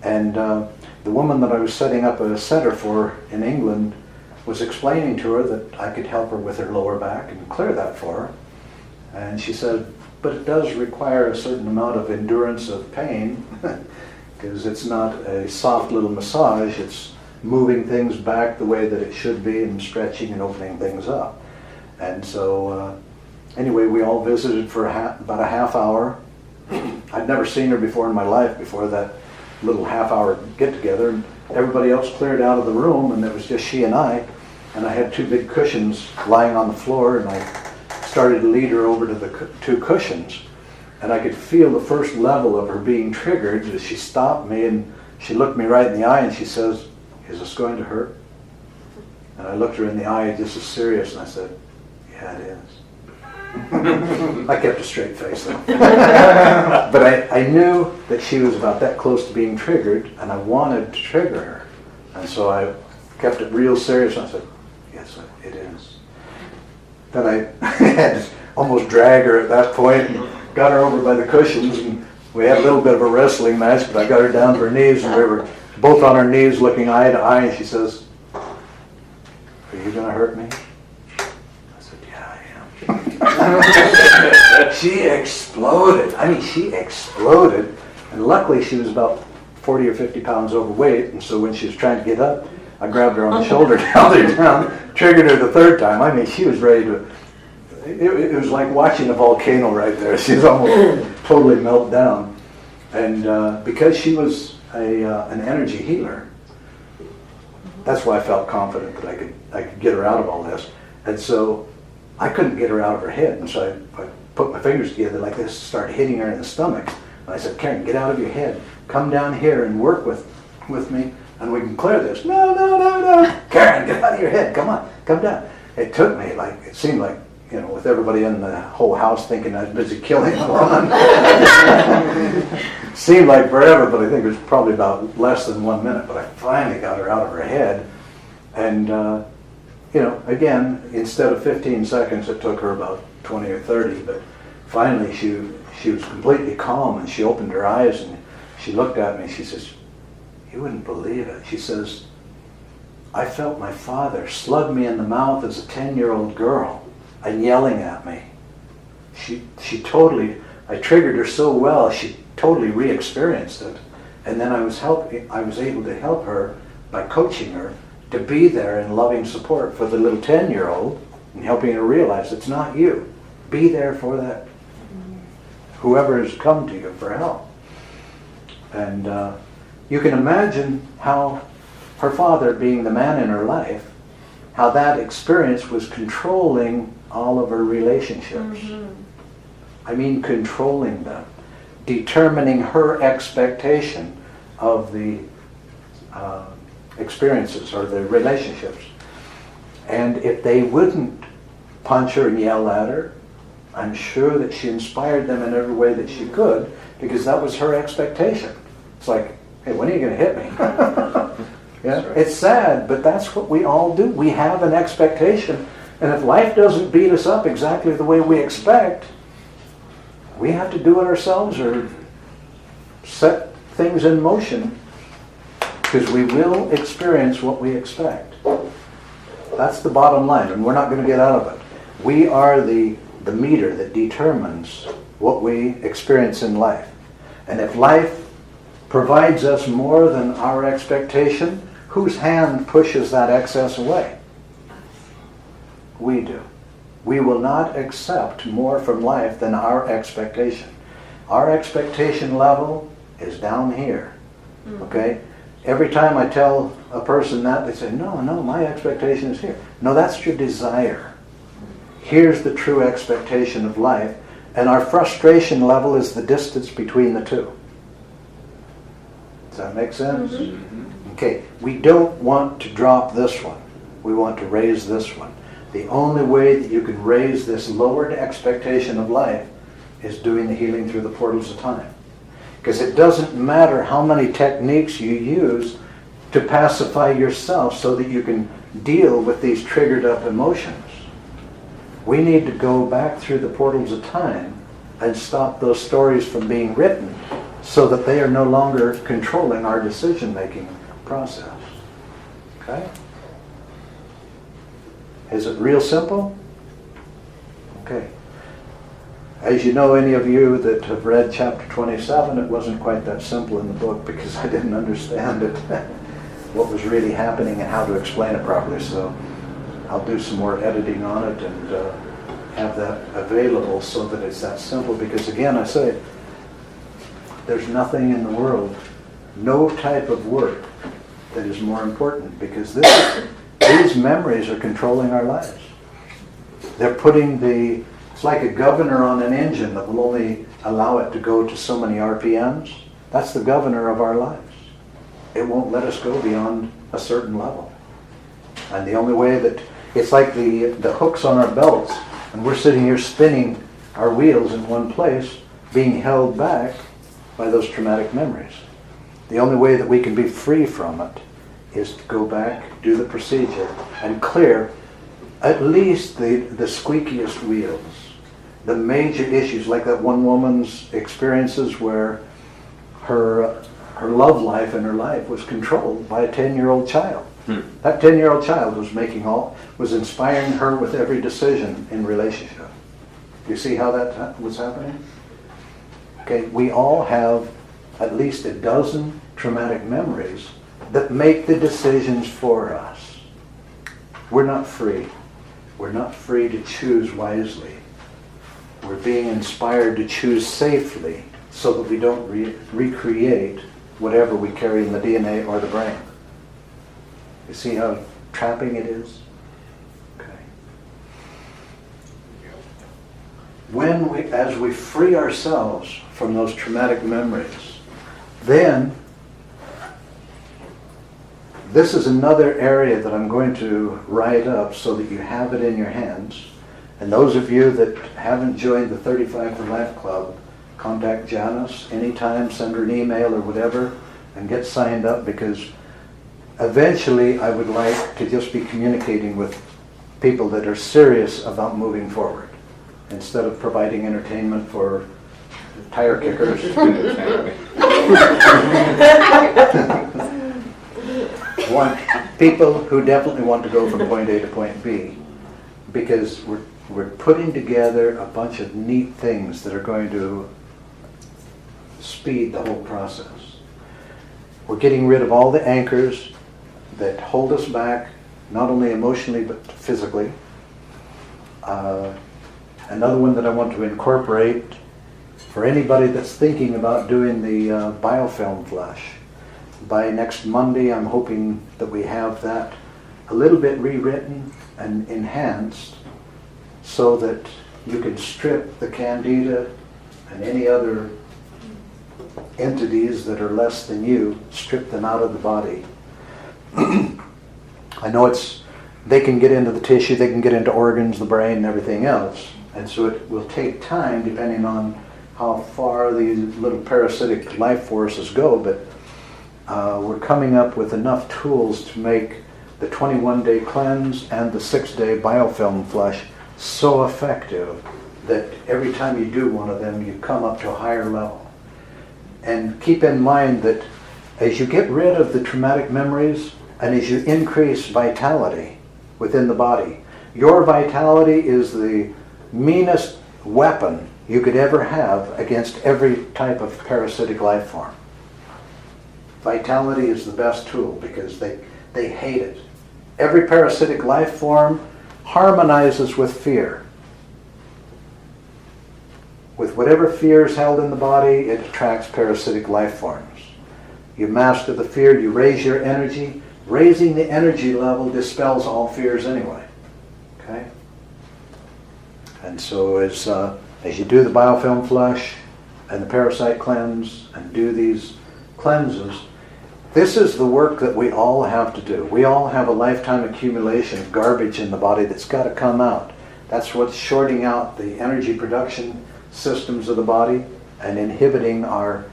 And the woman that I was setting up a center for in England was explaining to her that I could help her with her lower back and clear that for her. And she said, but it does require a certain amount of endurance of pain because it's not a soft little massage, it's moving things back the way that it should be and stretching and opening things up. And so anyway, we all visited for about a half hour. I'd never seen her before in my life before that little half-hour get-together, and everybody else cleared out of the room, and it was just she and I had two big cushions lying on the floor, and I started to lead her over to the two cushions, and I could feel the first level of her being triggered as she stopped me, and she looked me right in the eye, and she says, "Is this going to hurt?" And I looked her in the eye just as serious, and I said, "Yeah, it is." I kept a straight face though. But I knew that she was about that close to being triggered, and I wanted to trigger her. And so I kept it real serious, and I said, "Yes, it is." Then I had to almost drag her at that point and got her over by the cushions, and we had a little bit of a wrestling match, but I got her down to her knees, and we were both on our knees looking eye to eye, and she says, "Are you going to hurt me?" She exploded. I mean, she exploded. And luckily she was about 40 or 50 pounds overweight. And so when she was trying to get up, I grabbed her on the shoulder, held her down, triggered her the third time. I mean, she was ready to, it was like watching a volcano right there. She was almost totally melt down. And because she was an energy healer, that's why I felt confident that I could get her out of all this. And so I couldn't get her out of her head, and so I put my fingers together like this, started hitting her in the stomach. And I said, "Karen, get out of your head. Come down here and work with me, and we can clear this." "No, no, no, no. Karen, get out of your head. Come on, come down." It took me, it seemed like, with everybody in the whole house thinking I was busy killing a woman. Seemed like forever, but I think it was probably about less than 1 minute. But I finally got her out of her head, and again, instead of 15 seconds, it took her about 20 or 30, but finally she was completely calm, and she opened her eyes, and she looked at me, and she says, "You wouldn't believe it." She says, "I felt my father slug me in the mouth as a 10-year-old girl and yelling at me." She totally, I triggered her so well, she totally re-experienced it. And then I was able to help her by coaching her to be there in loving support for the little 10-year-old and helping her realize it's not you. Be there for that, whoever has come to you for help. And you can imagine how her father, being the man in her life, how that experience was controlling all of her relationships. Mm-hmm. I mean, controlling them, determining her expectation of the experiences or the relationships. And if they wouldn't punch her and yell at her, I'm sure that she inspired them in every way that she could, because that was her expectation. It's like, "Hey, when are you going to hit me?" Yeah, right. It's sad, but that's what we all do. We have an expectation, and if life doesn't beat us up exactly the way we expect, we have to do it ourselves or set things in motion, because we will experience what we expect. That's the bottom line, and we're not going to get out of it. We are the meter that determines what we experience in life. And if life provides us more than our expectation, whose hand pushes that excess away? We do. We will not accept more from life than our expectation. Our expectation level is down here. Okay? Every time I tell a person that, they say, no, my expectation is here. No, that's your desire. Here's the true expectation of life, and our frustration level is the distance between the two. that make sense? Mm-hmm. Okay, we don't want to drop this one. We want to raise this one. The only way that you can raise this lowered expectation of life is doing the healing through the portals of time. Because it doesn't matter how many techniques you use to pacify yourself so that you can deal with these triggered up emotions. We need to go back through the portals of time and stop those stories from being written so that they are no longer controlling our decision-making process. Okay? Is it real simple? Okay. As you know, any of you that have read chapter 27, it wasn't quite that simple in the book because I didn't understand it, what was really happening and how to explain it properly. So I'll do some more editing on it and have that available so that it's that simple. Because again, I say, there's nothing in the world, no type of work that is more important, because these memories are controlling our lives. They're putting it's like a governor on an engine that will only allow it to go to so many RPMs. That's the governor of our lives. It won't let us go beyond a certain level. And the only way that, it's like the hooks on our belts, and we're sitting here spinning our wheels in one place, being held back by those traumatic memories. The only way that we can be free from it is to go back, do the procedure, and clear at least the squeakiest wheels. The major issues, like that one woman's experiences where her love life in her life was controlled by a 10-year-old child. That 10-year-old child was inspiring her with every decision in relationship. You see how that was happening? Okay, we all have at least a dozen traumatic memories that make the decisions for us. We're not free. We're not free to choose wisely. We're being inspired to choose safely so that we don't recreate whatever we carry in the DNA or the brain. You see how trapping it is? Okay. As we free ourselves from those traumatic memories, then this is another area that I'm going to write up so that you have it in your hands. And those of you that haven't joined the 35 for Life Club, contact Janice anytime, send her an email or whatever, and get signed up, because eventually I would like to just be communicating with people that are serious about moving forward, instead of providing entertainment for tire kickers. People who definitely want to go from point A to point B, because we're putting together a bunch of neat things that are going to speed the whole process. We're getting rid of all the anchors that hold us back, not only emotionally but physically. Another one that I want to incorporate for anybody that's thinking about doing the biofilm flash. By next Monday, I'm hoping that we have that a little bit rewritten and enhanced so that you can strip the candida and any other entities that are less than you, strip them out of the body. I know they can get into the tissue, they can get into organs, the brain, and everything else. And so it will take time depending on how far these little parasitic life forces go, but we're coming up with enough tools to make the 21-day cleanse and the 6-day biofilm flush so effective that every time you do one of them, you come up to a higher level. And keep in mind that as you get rid of the traumatic memories and as you increase vitality within the body, your vitality is the meanest weapon you could ever have against every type of parasitic life form. Vitality is the best tool because they hate it. Every parasitic life form harmonizes with fear. With whatever fear is held in the body, it attracts parasitic life forms. You master the fear, you raise your energy. Raising the energy level dispels all fears anyway. Okay? And so as you do the biofilm flush and the parasite cleanse and do these cleanses, This is the work that we all have to do. We all have a lifetime accumulation of garbage in the body that's got to come out. That's what's shorting out the energy production systems of the body and inhibiting our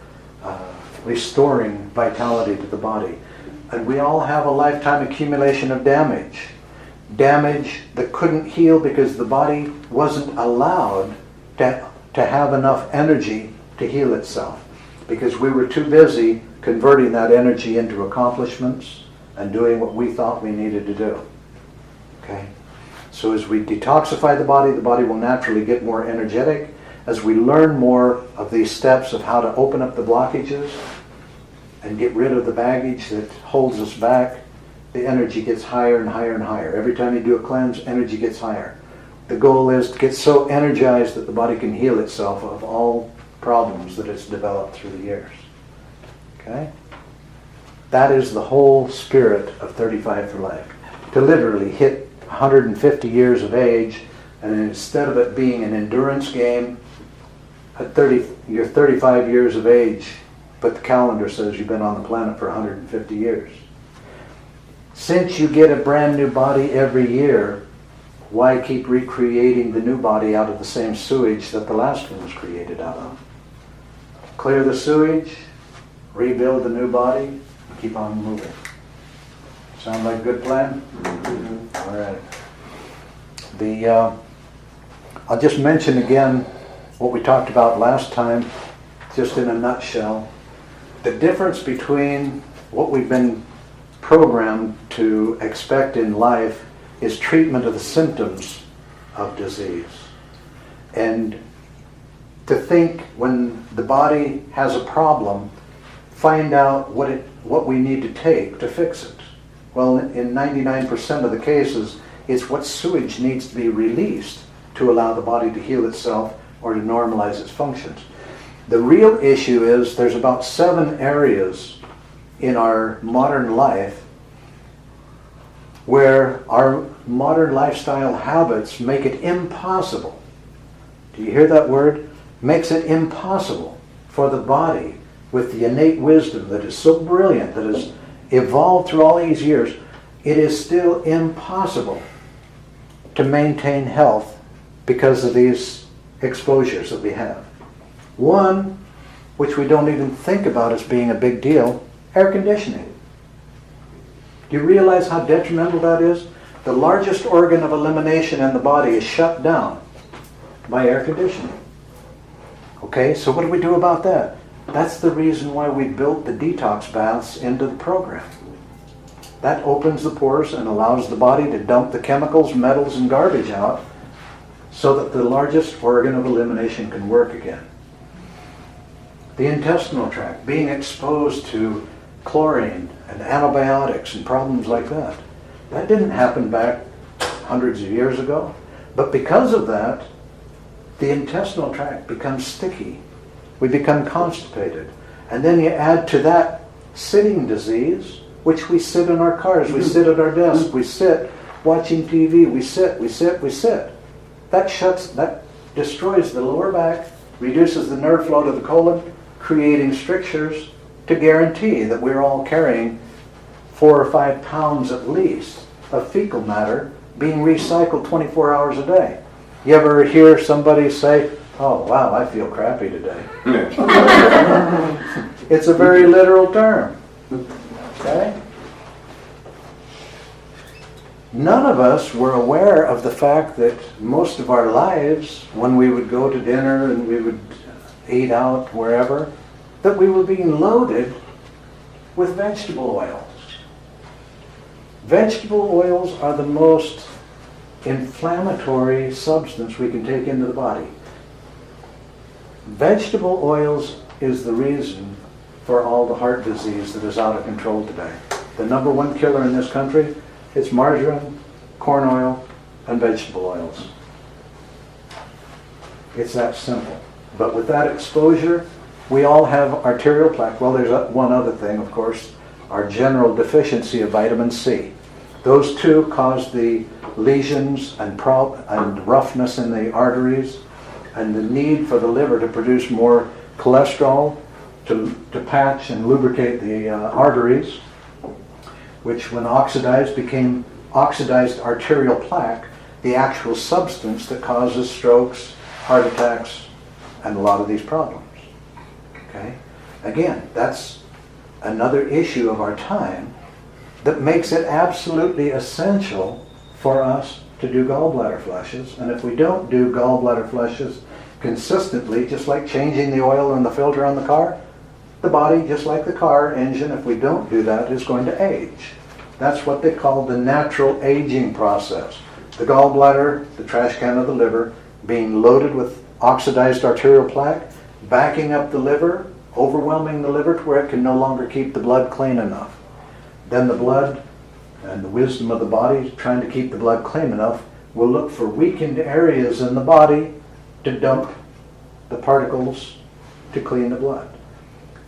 restoring vitality to the body. And we all have a lifetime accumulation of damage. Damage that couldn't heal because the body wasn't allowed to have enough energy to heal itself. Because we were too busy converting that energy into accomplishments and doing what we thought we needed to do. Okay? So as we detoxify the body will naturally get more energetic. As we learn more of these steps of how to open up the blockages and get rid of the baggage that holds us back, the energy gets higher and higher and higher. Every time you do a cleanse, energy gets higher. The goal is to get so energized that the body can heal itself of all problems that it's developed through the years. Okay? That is the whole spirit of 35 for Life. To literally hit 150 years of age, and instead of it being an endurance game, at 30, you're 35 years of age, but the calendar says you've been on the planet for 150 years. Since you get a brand new body every year, why keep recreating the new body out of the same sewage that the last one was created out of? Clear the sewage, rebuild the new body, and keep on moving. Sound like a good plan? Mm-hmm. All right. I'll just mention again what we talked about last time, just in a nutshell. The difference between what we've been programmed to expect in life is treatment of the symptoms of disease. And to think when the body has a problem, find out what we need to take to fix it. Well, in 99% of the cases, it's what sewage needs to be released to allow the body to heal itself or to normalize its functions. The real issue is there's about 7 areas in our modern life where our modern lifestyle habits make it impossible. Do you hear that word? Makes it impossible for the body, with the innate wisdom that is so brilliant, that has evolved through all these years, it is still impossible to maintain health because of these exposures that we have. One, which we don't even think about as being a big deal, air conditioning. Do you realize how detrimental that is? The largest organ of elimination in the body is shut down by air conditioning. Okay, so what do we do about that? That's the reason why we built the detox baths into the program. That opens the pores and allows the body to dump the chemicals, metals, and garbage out so that the largest organ of elimination can work again. The intestinal tract, being exposed to chlorine and antibiotics and problems like that. That didn't happen back hundreds of years ago. But because of that, the intestinal tract becomes sticky. We become constipated. And then you add to that sitting disease, which we sit in our cars, we sit at our desk, we sit watching TV, we sit. That destroys the lower back, reduces the nerve flow to the colon, creating strictures to guarantee that we're all carrying 4 or 5 pounds at least of fecal matter being recycled 24 hours a day. You ever hear somebody say, "Oh wow, I feel crappy today"? It's a very literal term. Okay? None of us were aware of the fact that most of our lives, when we would go to dinner and we would eat out wherever, that we were being loaded with vegetable oils. Vegetable oils are the most inflammatory substance we can take into the body. Vegetable oils is the reason for all the heart disease that is out of control today. The number 1 killer in this country, it's margarine, corn oil, and vegetable oils. It's that simple. But with that exposure, we all have arterial plaque. Well, there's one other thing, of course, our general deficiency of vitamin C. Those two cause the lesions and roughness in the arteries and the need for the liver to produce more cholesterol to patch and lubricate the arteries, which when oxidized became oxidized arterial plaque, the actual substance that causes strokes, heart attacks, and a lot of these problems. Okay? Again, that's another issue of our time that makes it absolutely essential for us to do gallbladder flushes. And if we don't do gallbladder flushes consistently, just like changing the oil in the filter on the car, the body, just like the car engine, if we don't do that, is going to age. That's what they call the natural aging process. The gallbladder, the trash can of the liver, being loaded with oxidized arterial plaque, backing up the liver, overwhelming the liver to where it can no longer keep the blood clean enough. Then the blood and the wisdom of the body, trying to keep the blood clean enough, will look for weakened areas in the body to dump the particles to clean the blood.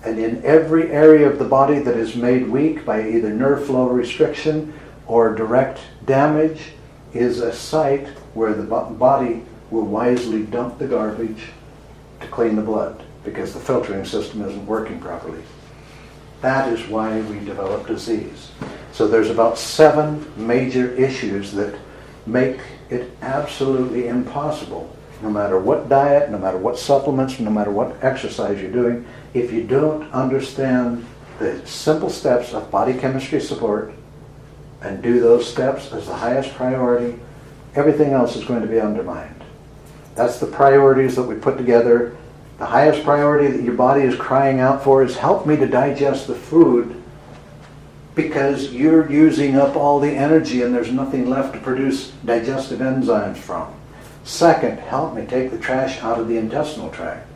And in every area of the body that is made weak by either nerve flow restriction or direct damage is a site where the body will wisely dump the garbage to clean the blood, because the filtering system isn't working properly. That is why we develop disease. So there's about 7 major issues that make it absolutely impossible, no matter what diet, no matter what supplements, no matter what exercise you're doing, if you don't understand the simple steps of body chemistry support and do those steps as the highest priority, everything else is going to be undermined. That's the priorities that we put together. The highest priority that your body is crying out for is help me to digest the food, because you're using up all the energy and there's nothing left to produce digestive enzymes from. Second, help me take the trash out of the intestinal tract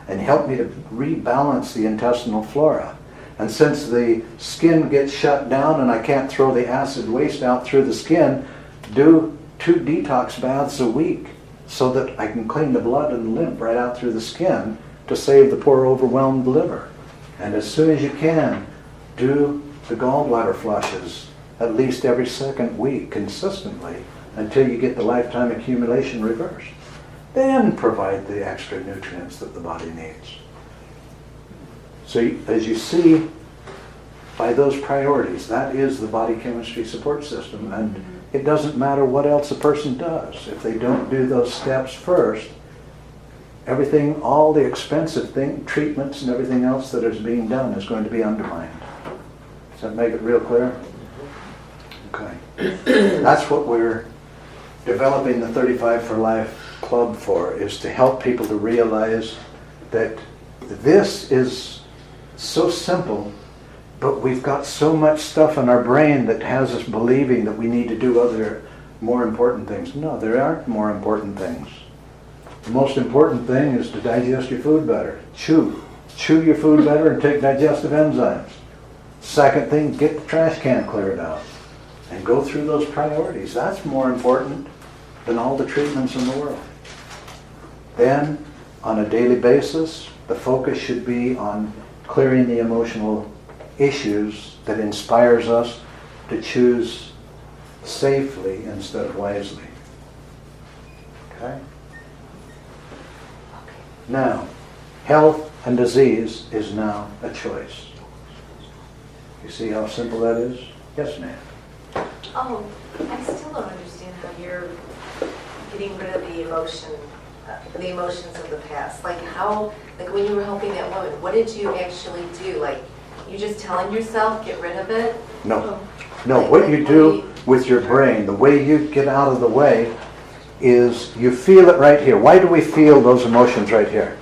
and help me to rebalance the intestinal flora. And since the skin gets shut down and I can't throw the acid waste out through the skin, do 2 detox baths a week so that I can clean the blood and lymph right out through the skin to save the poor overwhelmed liver. And as soon as you can, do the gallbladder flushes at least every second week consistently until you get the lifetime accumulation reversed. Then provide the extra nutrients that the body needs. So as you see, by those priorities, that is the body chemistry support system. And it doesn't matter what else a person does. If they don't do those steps first, everything, all the expensive treatments and everything else that is being done is going to be undermined. Does that make it real clear? Okay. That's what we're developing the 35 for Life Club for, is to help people to realize that this is so simple, but we've got so much stuff in our brain that has us believing that we need to do other more important things. No, there aren't more important things. The most important thing is to digest your food better. Chew your food better and take digestive enzymes. Second thing, get the trash can cleared out and go through those priorities. That's more important than all the treatments in the world. Then, on a daily basis, the focus should be on clearing the emotional issues that inspires us to choose safely instead of wisely. Okay? Now, health and disease is now a choice. You see how simple that is? Yes, ma'am. Oh, I still don't understand how you're getting rid of the emotions of the past. Like when you were helping that woman, what did you actually do? Like, you just telling yourself, get rid of it? No. No, what you do with your brain, the way you get out of the way, is you feel it right here. Why do we feel those emotions right here?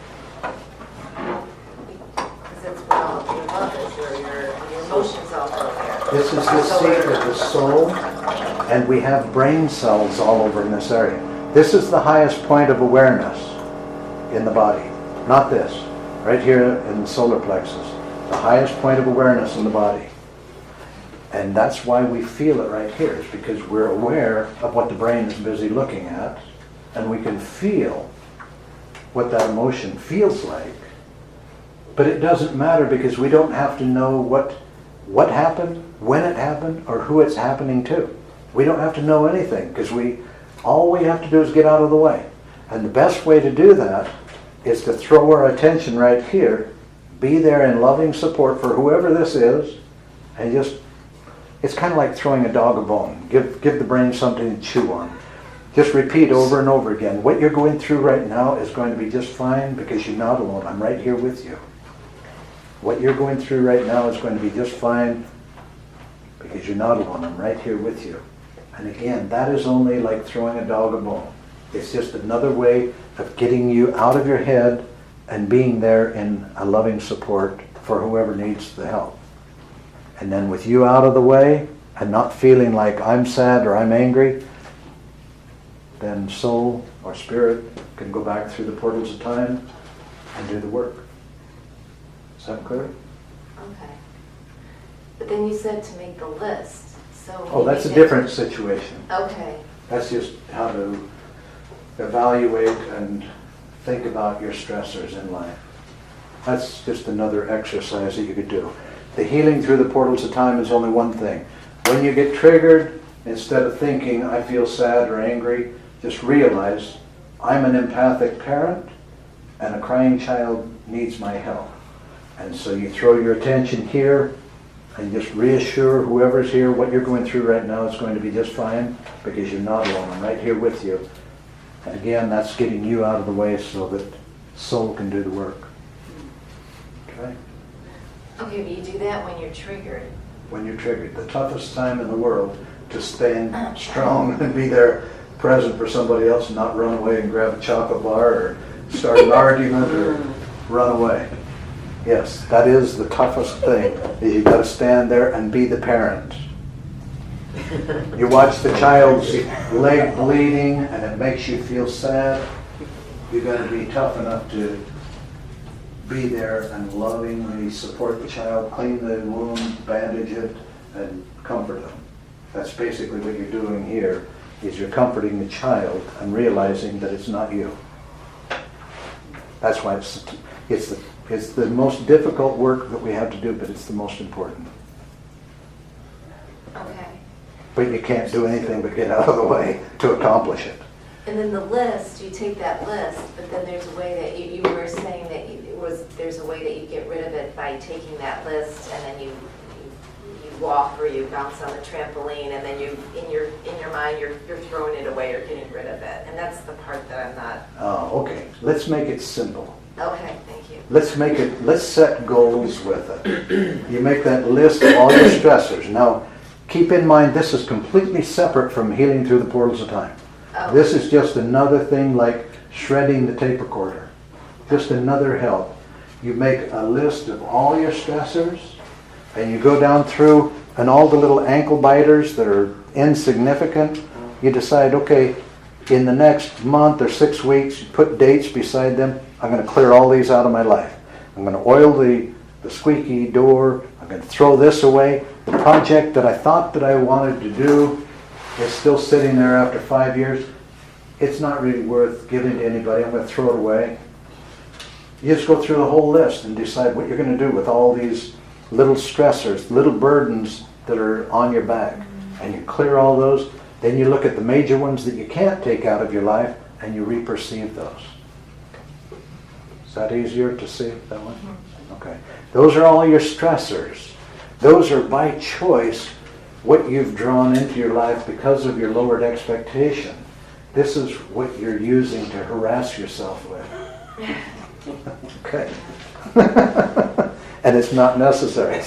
Because it's where all of your love is, where your emotions all go there. This is the seat of the soul, and we have brain cells all over in this area. This is the highest point of awareness in the body. Not this. Right here in the solar plexus. The highest point of awareness in the body. And that's why we feel it right here, is because we're aware of what the brain is busy looking at, and we can feel what that emotion feels like. But it doesn't matter, because we don't have to know what happened, when it happened, or who it's happening to. We don't have to know anything, because all we have to do is get out of the way. And the best way to do that is to throw our attention right here, be there in loving support for whoever this is, and just, it's kind of like throwing a dog a bone. Give the brain something to chew on. Just repeat over and over again, what you're going through right now is going to be just fine because you're not alone. I'm right here with you. What you're going through right now is going to be just fine because you're not alone. I'm right here with you. And again, that is only like throwing a dog a bone. It's just another way of getting you out of your head and being there in a loving support for whoever needs the help. And then with you out of the way and not feeling like I'm sad or I'm angry, then soul or spirit can go back through the portals of time and do the work. Is that clear? Okay. But then you said to make the list, so... Oh, that's a different situation. Okay. That's just how to evaluate and think about your stressors in life. That's just another exercise that you could do. The healing through the portals of time is only one thing. When you get triggered, instead of thinking, I feel sad or angry, just realize, I'm an empathic parent and a crying child needs my help. And so you throw your attention here and just reassure whoever's here what you're going through right now is going to be just fine because you're not alone. I'm right here with you. And again, that's getting you out of the way so that soul can do the work. Okay? Okay, but you do that when you're triggered. When you're triggered. The toughest time in the world to stand strong and be there present for somebody else and not run away and grab a chocolate bar or start an argument or run away. Yes, that is the toughest thing, is you've got to stand there and be the parent. You watch the child's leg bleeding and it makes you feel sad. You've got to be tough enough to be there and lovingly support the child, clean the wound, bandage it, and comfort them. That's basically what you're doing here, is you're comforting the child and realizing that it's not you. That's why it's the most difficult work that we have to do, but it's the most important. Okay. But you can't do anything but get out of the way to accomplish it. And then the list, you take that list, but then there's a way that you were saying that there's a way that you get rid of it by taking that list and then you walk or you bounce on the trampoline and then you in your mind you're throwing it away or getting rid of it. And that's the part that I'm not. Oh, okay. Let's make it simple. Okay, thank you. Let's set goals with it. You make that list of all your stressors. Now, keep in mind this is completely separate from healing through the portals of time. Oh. This is just another thing like shredding the tape recorder. Just another help. You make a list of all your stressors and you go down through and all the little ankle biters that are insignificant, you decide, okay, in the next month or 6 weeks, you put dates beside them. I'm going to clear all these out of my life. I'm going to oil the squeaky door. I'm going to throw this away. The project that I thought that I wanted to do is still sitting there after 5 years. It's not really worth giving to anybody. I'm going to throw it away. You just go through the whole list and decide what you're going to do with all these little stressors, little burdens that are on your back. And you clear all those. Then you look at the major ones that you can't take out of your life and you reperceive those. Is that easier to see, that one? Okay. Those are all your stressors. Those are by choice what you've drawn into your life because of your lowered expectation. This is what you're using to harass yourself with. Okay. And it's not necessary.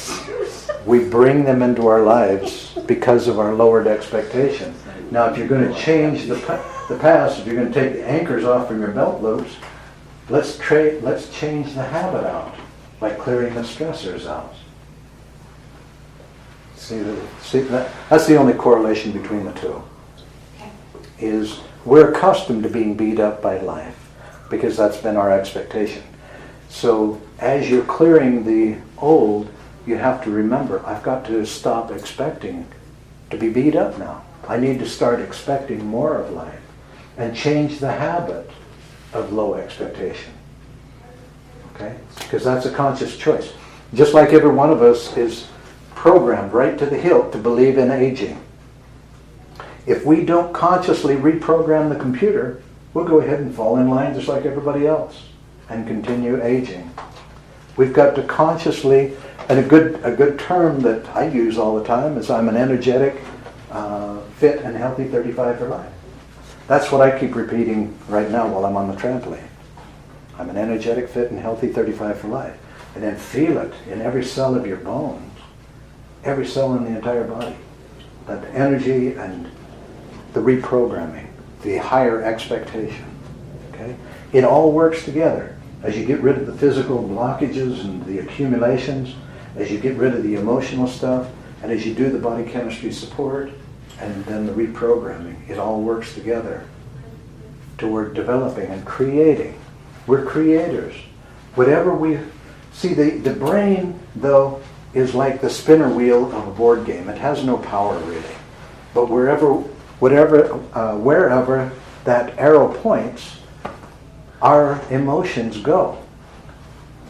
We bring them into our lives because of our lowered expectation. Now, if you're going to change the past, if you're going to take the anchors off from your belt loops, let's change the habit out by clearing the stressors out. See that's the only correlation between the two. Is we're accustomed to being beat up by life because that's been our expectation. So as you're clearing the old, you have to remember, I've got to stop expecting to be beat up now. I need to start expecting more of life and change the habit of low expectation. Okay? Because that's a conscious choice. Just like every one of us is programmed right to the hilt to believe in aging. If we don't consciously reprogram the computer, we'll go ahead and fall in line just like everybody else and continue aging. We've got to consciously, and a good term that I use all the time is I'm an energetic, fit and healthy 35 for life. That's what I keep repeating right now while I'm on the trampoline. I'm an energetic, fit and healthy 35 for life. And then feel it in every cell of your bones, every cell in the entire body. That energy and the reprogramming, the higher expectation. Okay? It all works together. As you get rid of the physical blockages and the accumulations, as you get rid of the emotional stuff, and as you do the body chemistry support, and then the reprogramming, it all works together toward developing and creating. We're creators. Whatever we see, the brain, though, is like the spinner wheel of a board game. It has no power, really. But wherever that arrow points, our emotions go.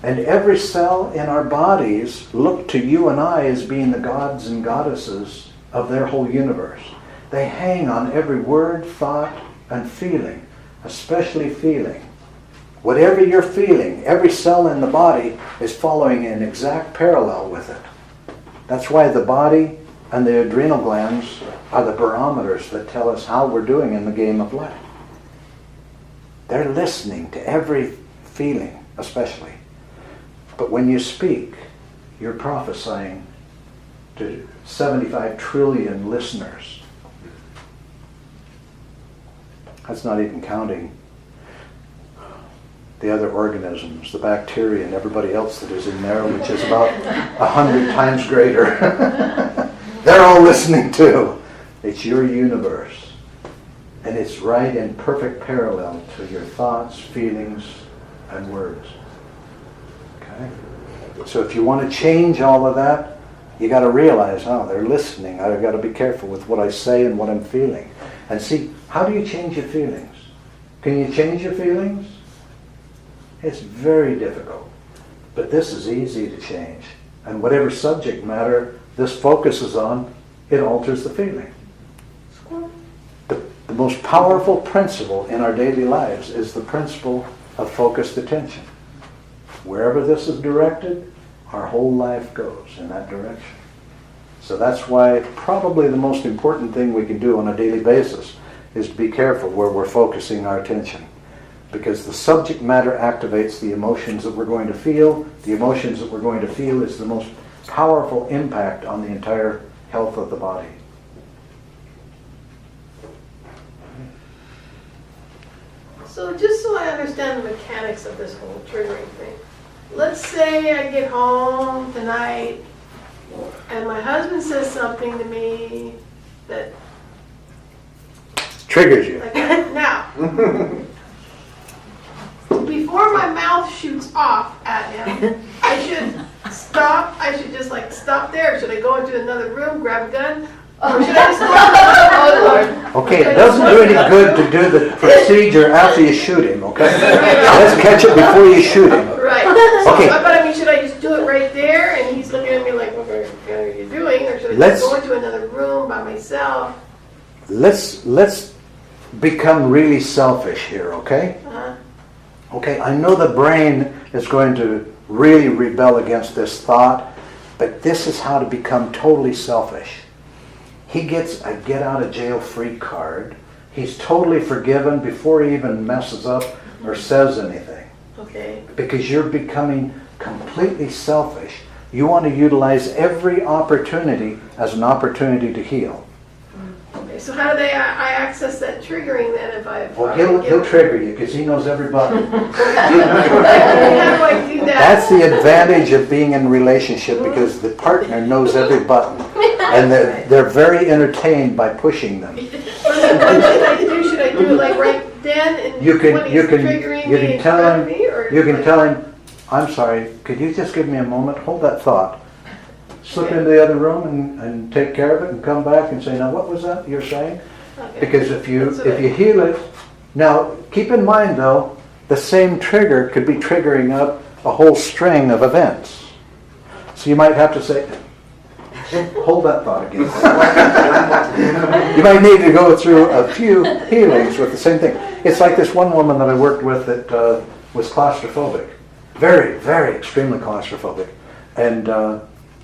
And every cell in our bodies look to you and I as being the gods and goddesses of their whole universe. They hang on every word, thought, and feeling, especially feeling. Whatever you're feeling, every cell in the body is following an exact parallel with it. That's why the body and the adrenal glands are the barometers that tell us how we're doing in the game of life. They're listening to every feeling, especially. But when you speak, you're prophesying to 75 trillion listeners. That's not even counting the other organisms, the bacteria and everybody else that is in there, which is about 100 times greater. They're all listening too. It's your universe. And it's right in perfect parallel to your thoughts, feelings, and words. Okay? So if you want to change all of that, you got to realize, oh, they're listening. I've got to be careful with what I say and what I'm feeling. And see, how do you change your feelings? Can you change your feelings? It's very difficult. But this is easy to change. And whatever subject matter this focuses on, it alters the feeling. The most powerful principle in our daily lives is the principle of focused attention. Wherever this is directed, our whole life goes in that direction. So that's why probably the most important thing we can do on a daily basis is to be careful where we're focusing our attention. Because the subject matter activates the emotions that we're going to feel. The emotions that we're going to feel is the most powerful impact on the entire health of the body. So just so I understand the mechanics of this whole triggering thing. Let's say I get home tonight and my husband says something to me that Triggers you. like now. Before my mouth shoots off at him, I should stop. I should just like stop there. Should I go into another room, grab a gun? Or should I just go? Oh, Lord. Okay, it doesn't do any good to do the procedure after you shoot him, okay? Let's catch it before you shoot him. Right. So, Okay. but I mean, should I just do it right there and he's looking at me like, what are you doing? Or should I Let's- just go into another room by myself? Let's become really selfish here, okay? Uh-huh. Okay, I know the brain is going to really rebel against this thought, but this is how to become totally selfish. He gets a get out of jail free card. He's totally forgiven before he even messes up or says anything. Okay. Because you're becoming completely selfish. You want to utilize every opportunity as an opportunity to heal. Okay. So how do I access that triggering then if I? Well, he'll trigger you because he knows every button. How do I do that? That's the advantage of being in a relationship because the partner knows every button. And they're very entertained by pushing them. What should I do? Should I do it like right then and You can when he's you can triggering you me can in tell front of him me, or you can like- tell him, I'm sorry, could you just give me a moment? Hold that thought. Slip Okay. into the other room and take care of it and come back and say, now what was that you're saying? Okay. Because if you That's what I- heal it, now keep in mind though, the same trigger could be triggering up a whole string of events. So you might have to say, hold that thought again. You might need to go through a few healings with the same thing. It's like this one woman that I worked with that was claustrophobic. Very, very extremely claustrophobic. And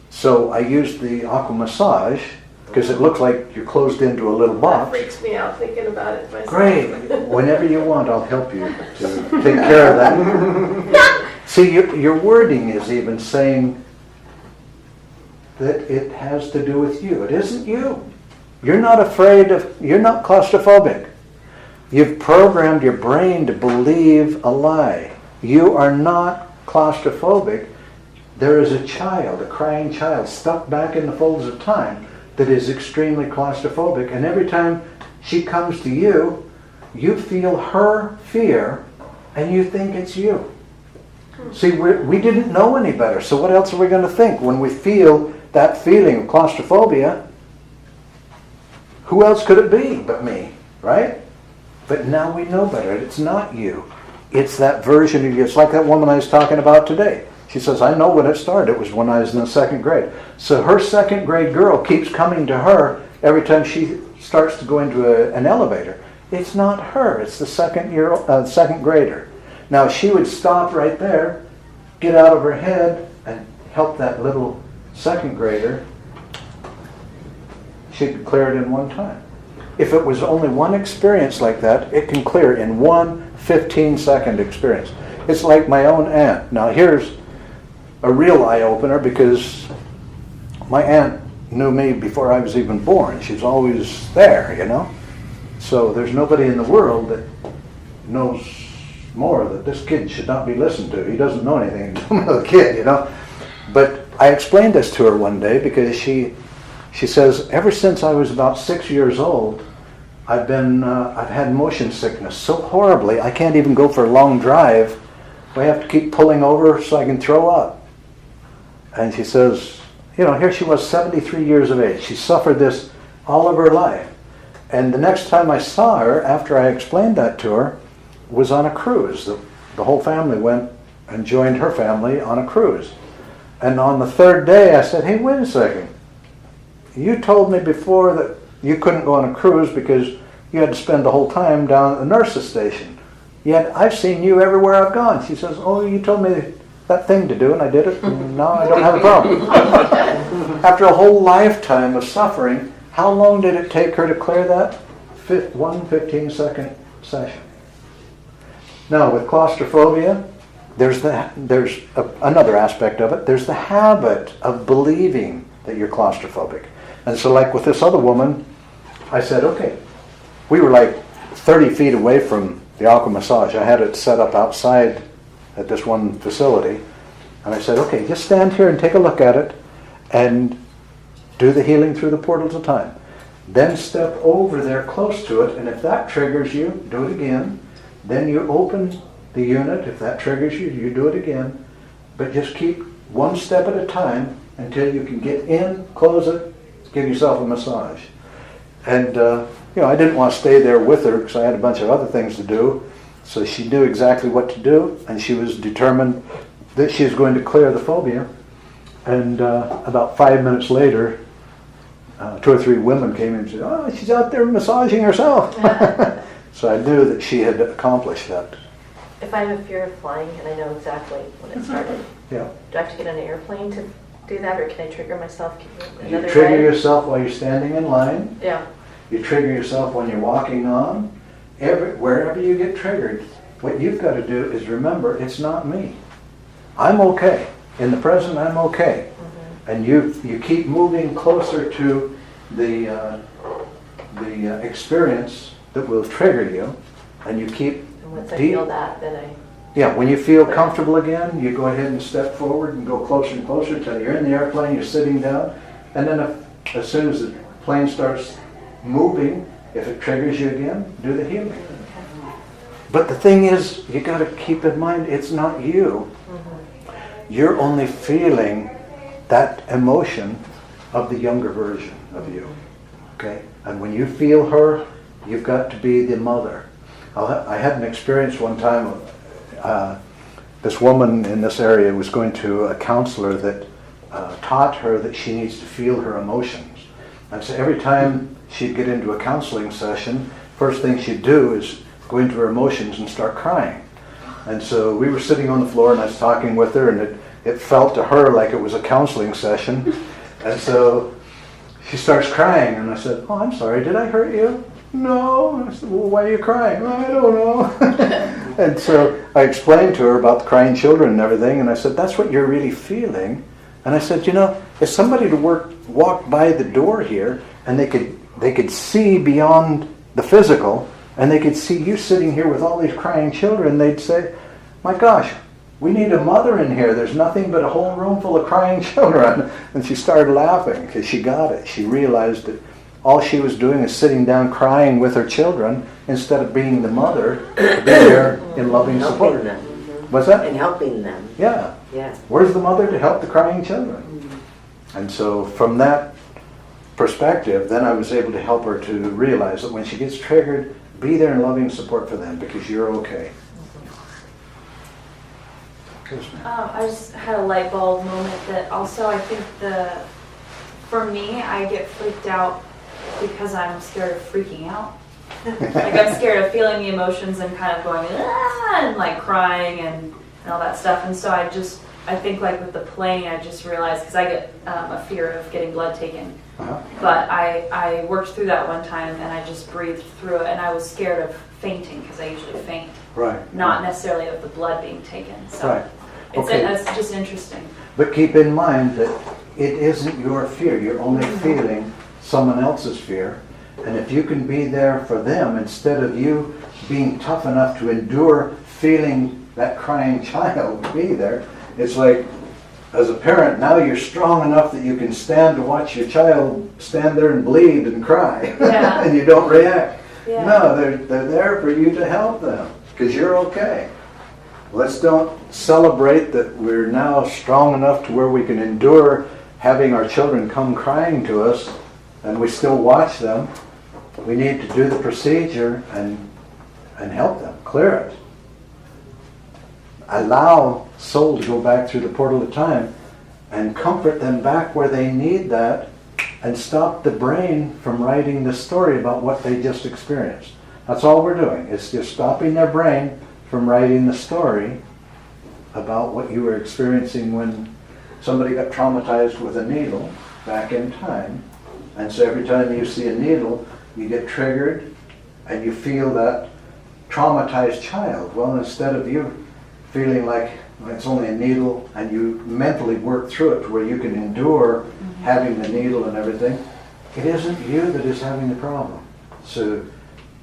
so I used the aqua massage because it looks like you're closed into a little That box. freaks me out thinking about it myself. Great. Whenever you want, I'll help you to take care of that. See, your wording is even saying that it has to do with you. It isn't you. You're not you're not claustrophobic. You've programmed your brain to believe a lie. You are not claustrophobic. There is a child, a crying child, stuck back in the folds of time that is extremely claustrophobic. And every time she comes to you, you feel her fear and you think it's you. See, we didn't know any better. So what else are we going to think? When we feel that feeling of claustrophobia, who else could it be but me, right? But now we know better. It's not you. It's that version of you. It's like that woman I was talking about today. She says, I know when it started. It was when I was in the second grade. So her second grade girl keeps coming to her every time she starts to go into an elevator. It's not her. It's the second grader. Now she would stop right there, get out of her head, and help that little second grader. She could clear it in one time. If it was only one experience like that, it can clear in one 15-second experience. It's like my own aunt. Now here's a real eye-opener because my aunt knew me before I was even born. She's always there, you know. So there's nobody in the world that knows more that this kid should not be listened to. He doesn't know anything. The kid, you know. But I explained this to her one day because she says, ever since I was about 6 years old, I've had motion sickness so horribly I can't even go for a long drive. I have to keep pulling over so I can throw up. And she says, you know, here she was 73 years of age. She suffered this all of her life. And the next time I saw her, after I explained that to her, was on a cruise. The whole family went and joined her family on a cruise. And on the third day I said, hey, wait a second. You told me before that you couldn't go on a cruise because you had to spend the whole time down at the nurse's station. Yet I've seen you everywhere I've gone. She says, oh, you told me that thing to do and I did it and now I don't have a problem. After a whole lifetime of suffering, how long did it take her to clear that? One 15-second session. Now with claustrophobia, there's another aspect of it. There's the habit of believing that you're claustrophobic. And so like with this other woman, I said, okay, we were like 30 feet away from the aqua massage. I had it set up outside at this one facility. And I said, okay, just stand here and take a look at it and do the healing through the portals of time. Then step over there close to it, and if that triggers you, do it again. Then you open the unit. If that triggers you, you do it again. But just keep one step at a time until you can get in, close it, give yourself a massage. And I didn't want to stay there with her because I had a bunch of other things to do. So she knew exactly what to do, and she was determined that she was going to clear the phobia. And about 5 minutes later, 2 or 3 women came in and said, oh, she's out there massaging herself. So I knew that she had accomplished that. If I have a fear of flying and I know exactly when it started, Yeah. do I have to get on an airplane to do that, or can I trigger myself another You trigger way? yourself while you're standing in line. Yeah. You trigger yourself when you're walking on. Wherever you get triggered, what you've got to do is remember, it's not me. I'm okay. In the present, I'm okay. Mm-hmm. And you keep moving closer to the experience that will trigger you, and you keep. And once I feel that, then I. Yeah, when you feel comfortable again, you go ahead and step forward and go closer and closer until you're in the airplane, you're sitting down, and then as soon as the plane starts moving, if it triggers you again, do the healing. But the thing is, you got to keep in mind, it's not you. Mm-hmm. You're only feeling that emotion of the younger version of you. Okay? And when you feel her, you've got to be the mother. I had an experience one time. This woman in this area was going to a counselor that taught her that she needs to feel her emotions. And so every time she'd get into a counseling session, first thing she'd do is go into her emotions and start crying. And so we were sitting on the floor and I was talking with her, and it felt to her like it was a counseling session. And so she starts crying, and I said, "Oh, I'm sorry, did I hurt you?" "No." I said, "Well, why are you crying?" "I don't know." And so I explained to her about the crying children and everything, and I said, "That's what you're really feeling." And I said, "You know, if somebody to walk by the door here, and they could see beyond the physical, and they could see you sitting here with all these crying children, they'd say, 'My gosh, we need a mother in here. There's nothing but a whole room full of crying children.'" And she started laughing because she got it. She realized that all she was doing is sitting down crying with her children instead of being the mother, being there in loving support. Helping them. What's that? And helping them, Yeah. yeah. Where's the mother to help the crying children? And so from that perspective, then I was able to help her to realize that when she gets triggered, be there in loving support for them because you're okay. I just had a light bulb moment that also I think for me, I get freaked out because I'm scared of freaking out. Like I'm scared of feeling the emotions and kind of going, ah, and like crying and all that stuff. And so I think like with the plane, I just realized, because I get a fear of getting blood taken. Uh-huh. But I worked through that one time and I just breathed through it, and I was scared of fainting because I usually faint. Right. Not necessarily of the blood being taken. So Right. it's, Okay. it's just interesting. But keep in mind that it isn't your fear. You're only feeling someone else's fear. And if you can be there for them instead of you being tough enough to endure feeling that crying child be there, it's like, as a parent, now you're strong enough that you can stand to watch your child stand there and bleed and cry. Yeah. And you don't react. Yeah. No, they're there for you to help them because you're okay. Let's don't celebrate that we're now strong enough to where we can endure having our children come crying to us and we still watch them. We need to do the procedure and help them, clear it. Allow soul to go back through the portal of time and comfort them back where they need that, and stop the brain from writing the story about what they just experienced. That's all we're doing. It's just stopping their brain from writing the story about what you were experiencing when somebody got traumatized with a needle back in time. And so every time you see a needle, you get triggered and you feel that traumatized child. Well, instead of you feeling like it's only a needle and you mentally work through it to where you can endure having the needle and everything, it isn't you that is having the problem. So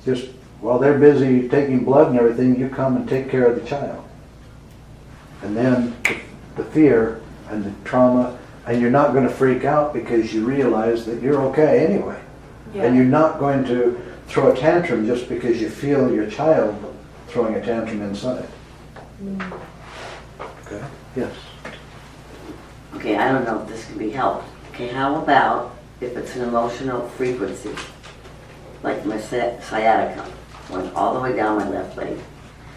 just while they're busy taking blood and everything, you come and take care of the child. And then the fear and the trauma, and you're not going to freak out because you realize that you're okay anyway. Yeah. And you're not going to throw a tantrum just because you feel your child throwing a tantrum inside. Okay? Yes. Okay, I don't know if this can be helped. Okay, how about if it's an emotional frequency? Like my sciatica went all the way down my left leg.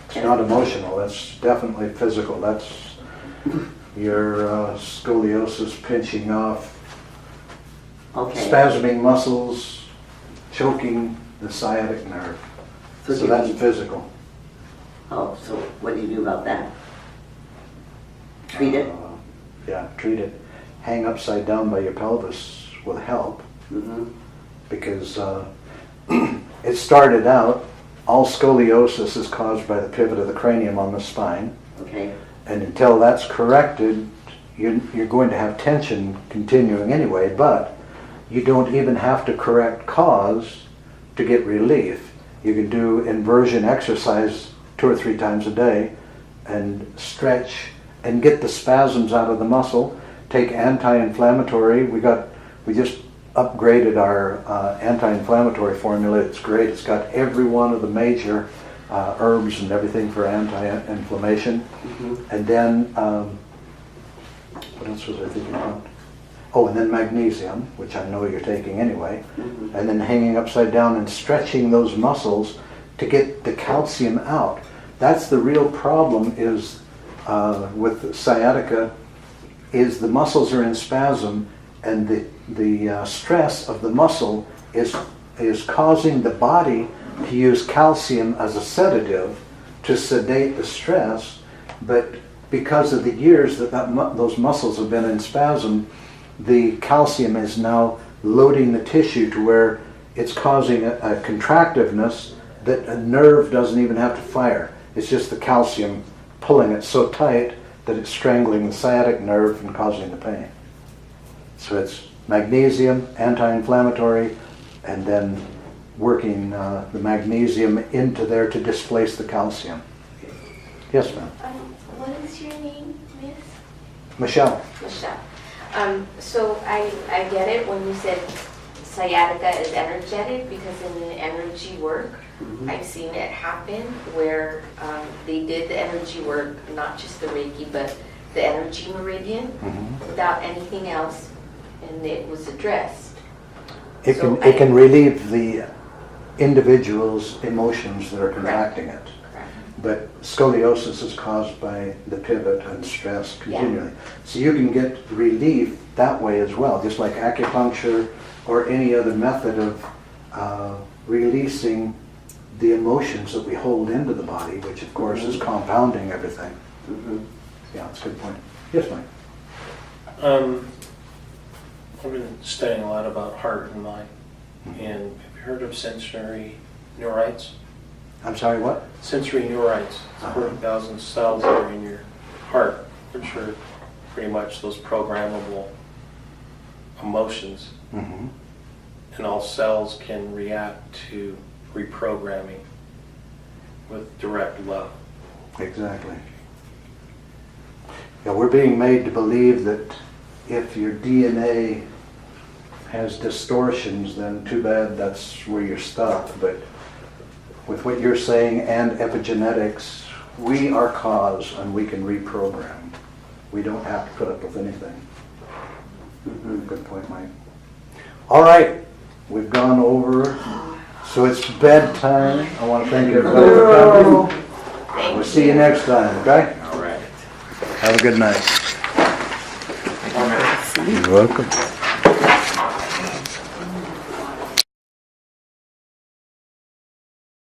It's not emotional, that's definitely physical. That's your scoliosis pinching off, Okay. spasming muscles, choking the sciatic nerve. So So do that's you- physical. Oh, so what do you do about that? Treat it? Yeah, treat it. Hang upside down by your pelvis will help Mm-hmm. because it started out, all scoliosis is caused by the pivot of the cranium on the spine. Okay. And until that's corrected, you're going to have tension continuing anyway, but you don't even have to correct cause to get relief. You can do inversion exercise 2 or 3 times a day and stretch and get the spasms out of the muscle. Take anti-inflammatory. We just upgraded our anti-inflammatory formula. It's great. It's got every one of the major herbs and everything for anti-inflammation. Mm-hmm. And then, what else was I thinking about? Oh, and then magnesium, which I know you're taking anyway. Mm-hmm. And then hanging upside down and stretching those muscles to get the calcium out. That's the real problem is with sciatica, is the muscles are in spasm, and the stress of the muscle is causing the body to use calcium as a sedative to sedate the stress, but because of the years those muscles have been in spasm, the calcium is now loading the tissue to where it's causing a contractiveness that a nerve doesn't even have to fire. It's just the calcium pulling it so tight that it's strangling the sciatic nerve and causing the pain. So it's magnesium, anti-inflammatory, and then working the magnesium into there to displace the calcium. Yes, ma'am. What is your name, Miss? Michelle. Michelle. So I get it when you said sciatica is energetic, because in the energy work, I've seen it happen where they did the energy work, not just the Reiki, but the energy meridian without anything else, and it was addressed. It So can relieve the individual's emotions that are contracting it. Correct. But scoliosis is caused by the pivot and stress continually. So you can get relief that way as well, just like acupuncture or any other method of releasing the emotions that we hold into the body, which of course is compounding everything. Yeah, that's a good point. Yes, Mike? I've been studying a lot about heart and mind. And have you heard of sensory neurites? I'm sorry, what? Sensory neurites. It's 40,000 cells that are in your heart, which are pretty much those programmable emotions. And all cells can react to reprogramming with direct love. Exactly. Yeah, we're being made to believe that if your DNA has distortions, then too bad, that's where you're stuck. But with what you're saying and epigenetics, we are cause and we can reprogram. We don't have to put up with anything. Good point, Mike. All right, we've gone over. So it's bedtime. I want to thank everybody for coming. We'll see you next time, okay? All right. Have a good night. You're welcome.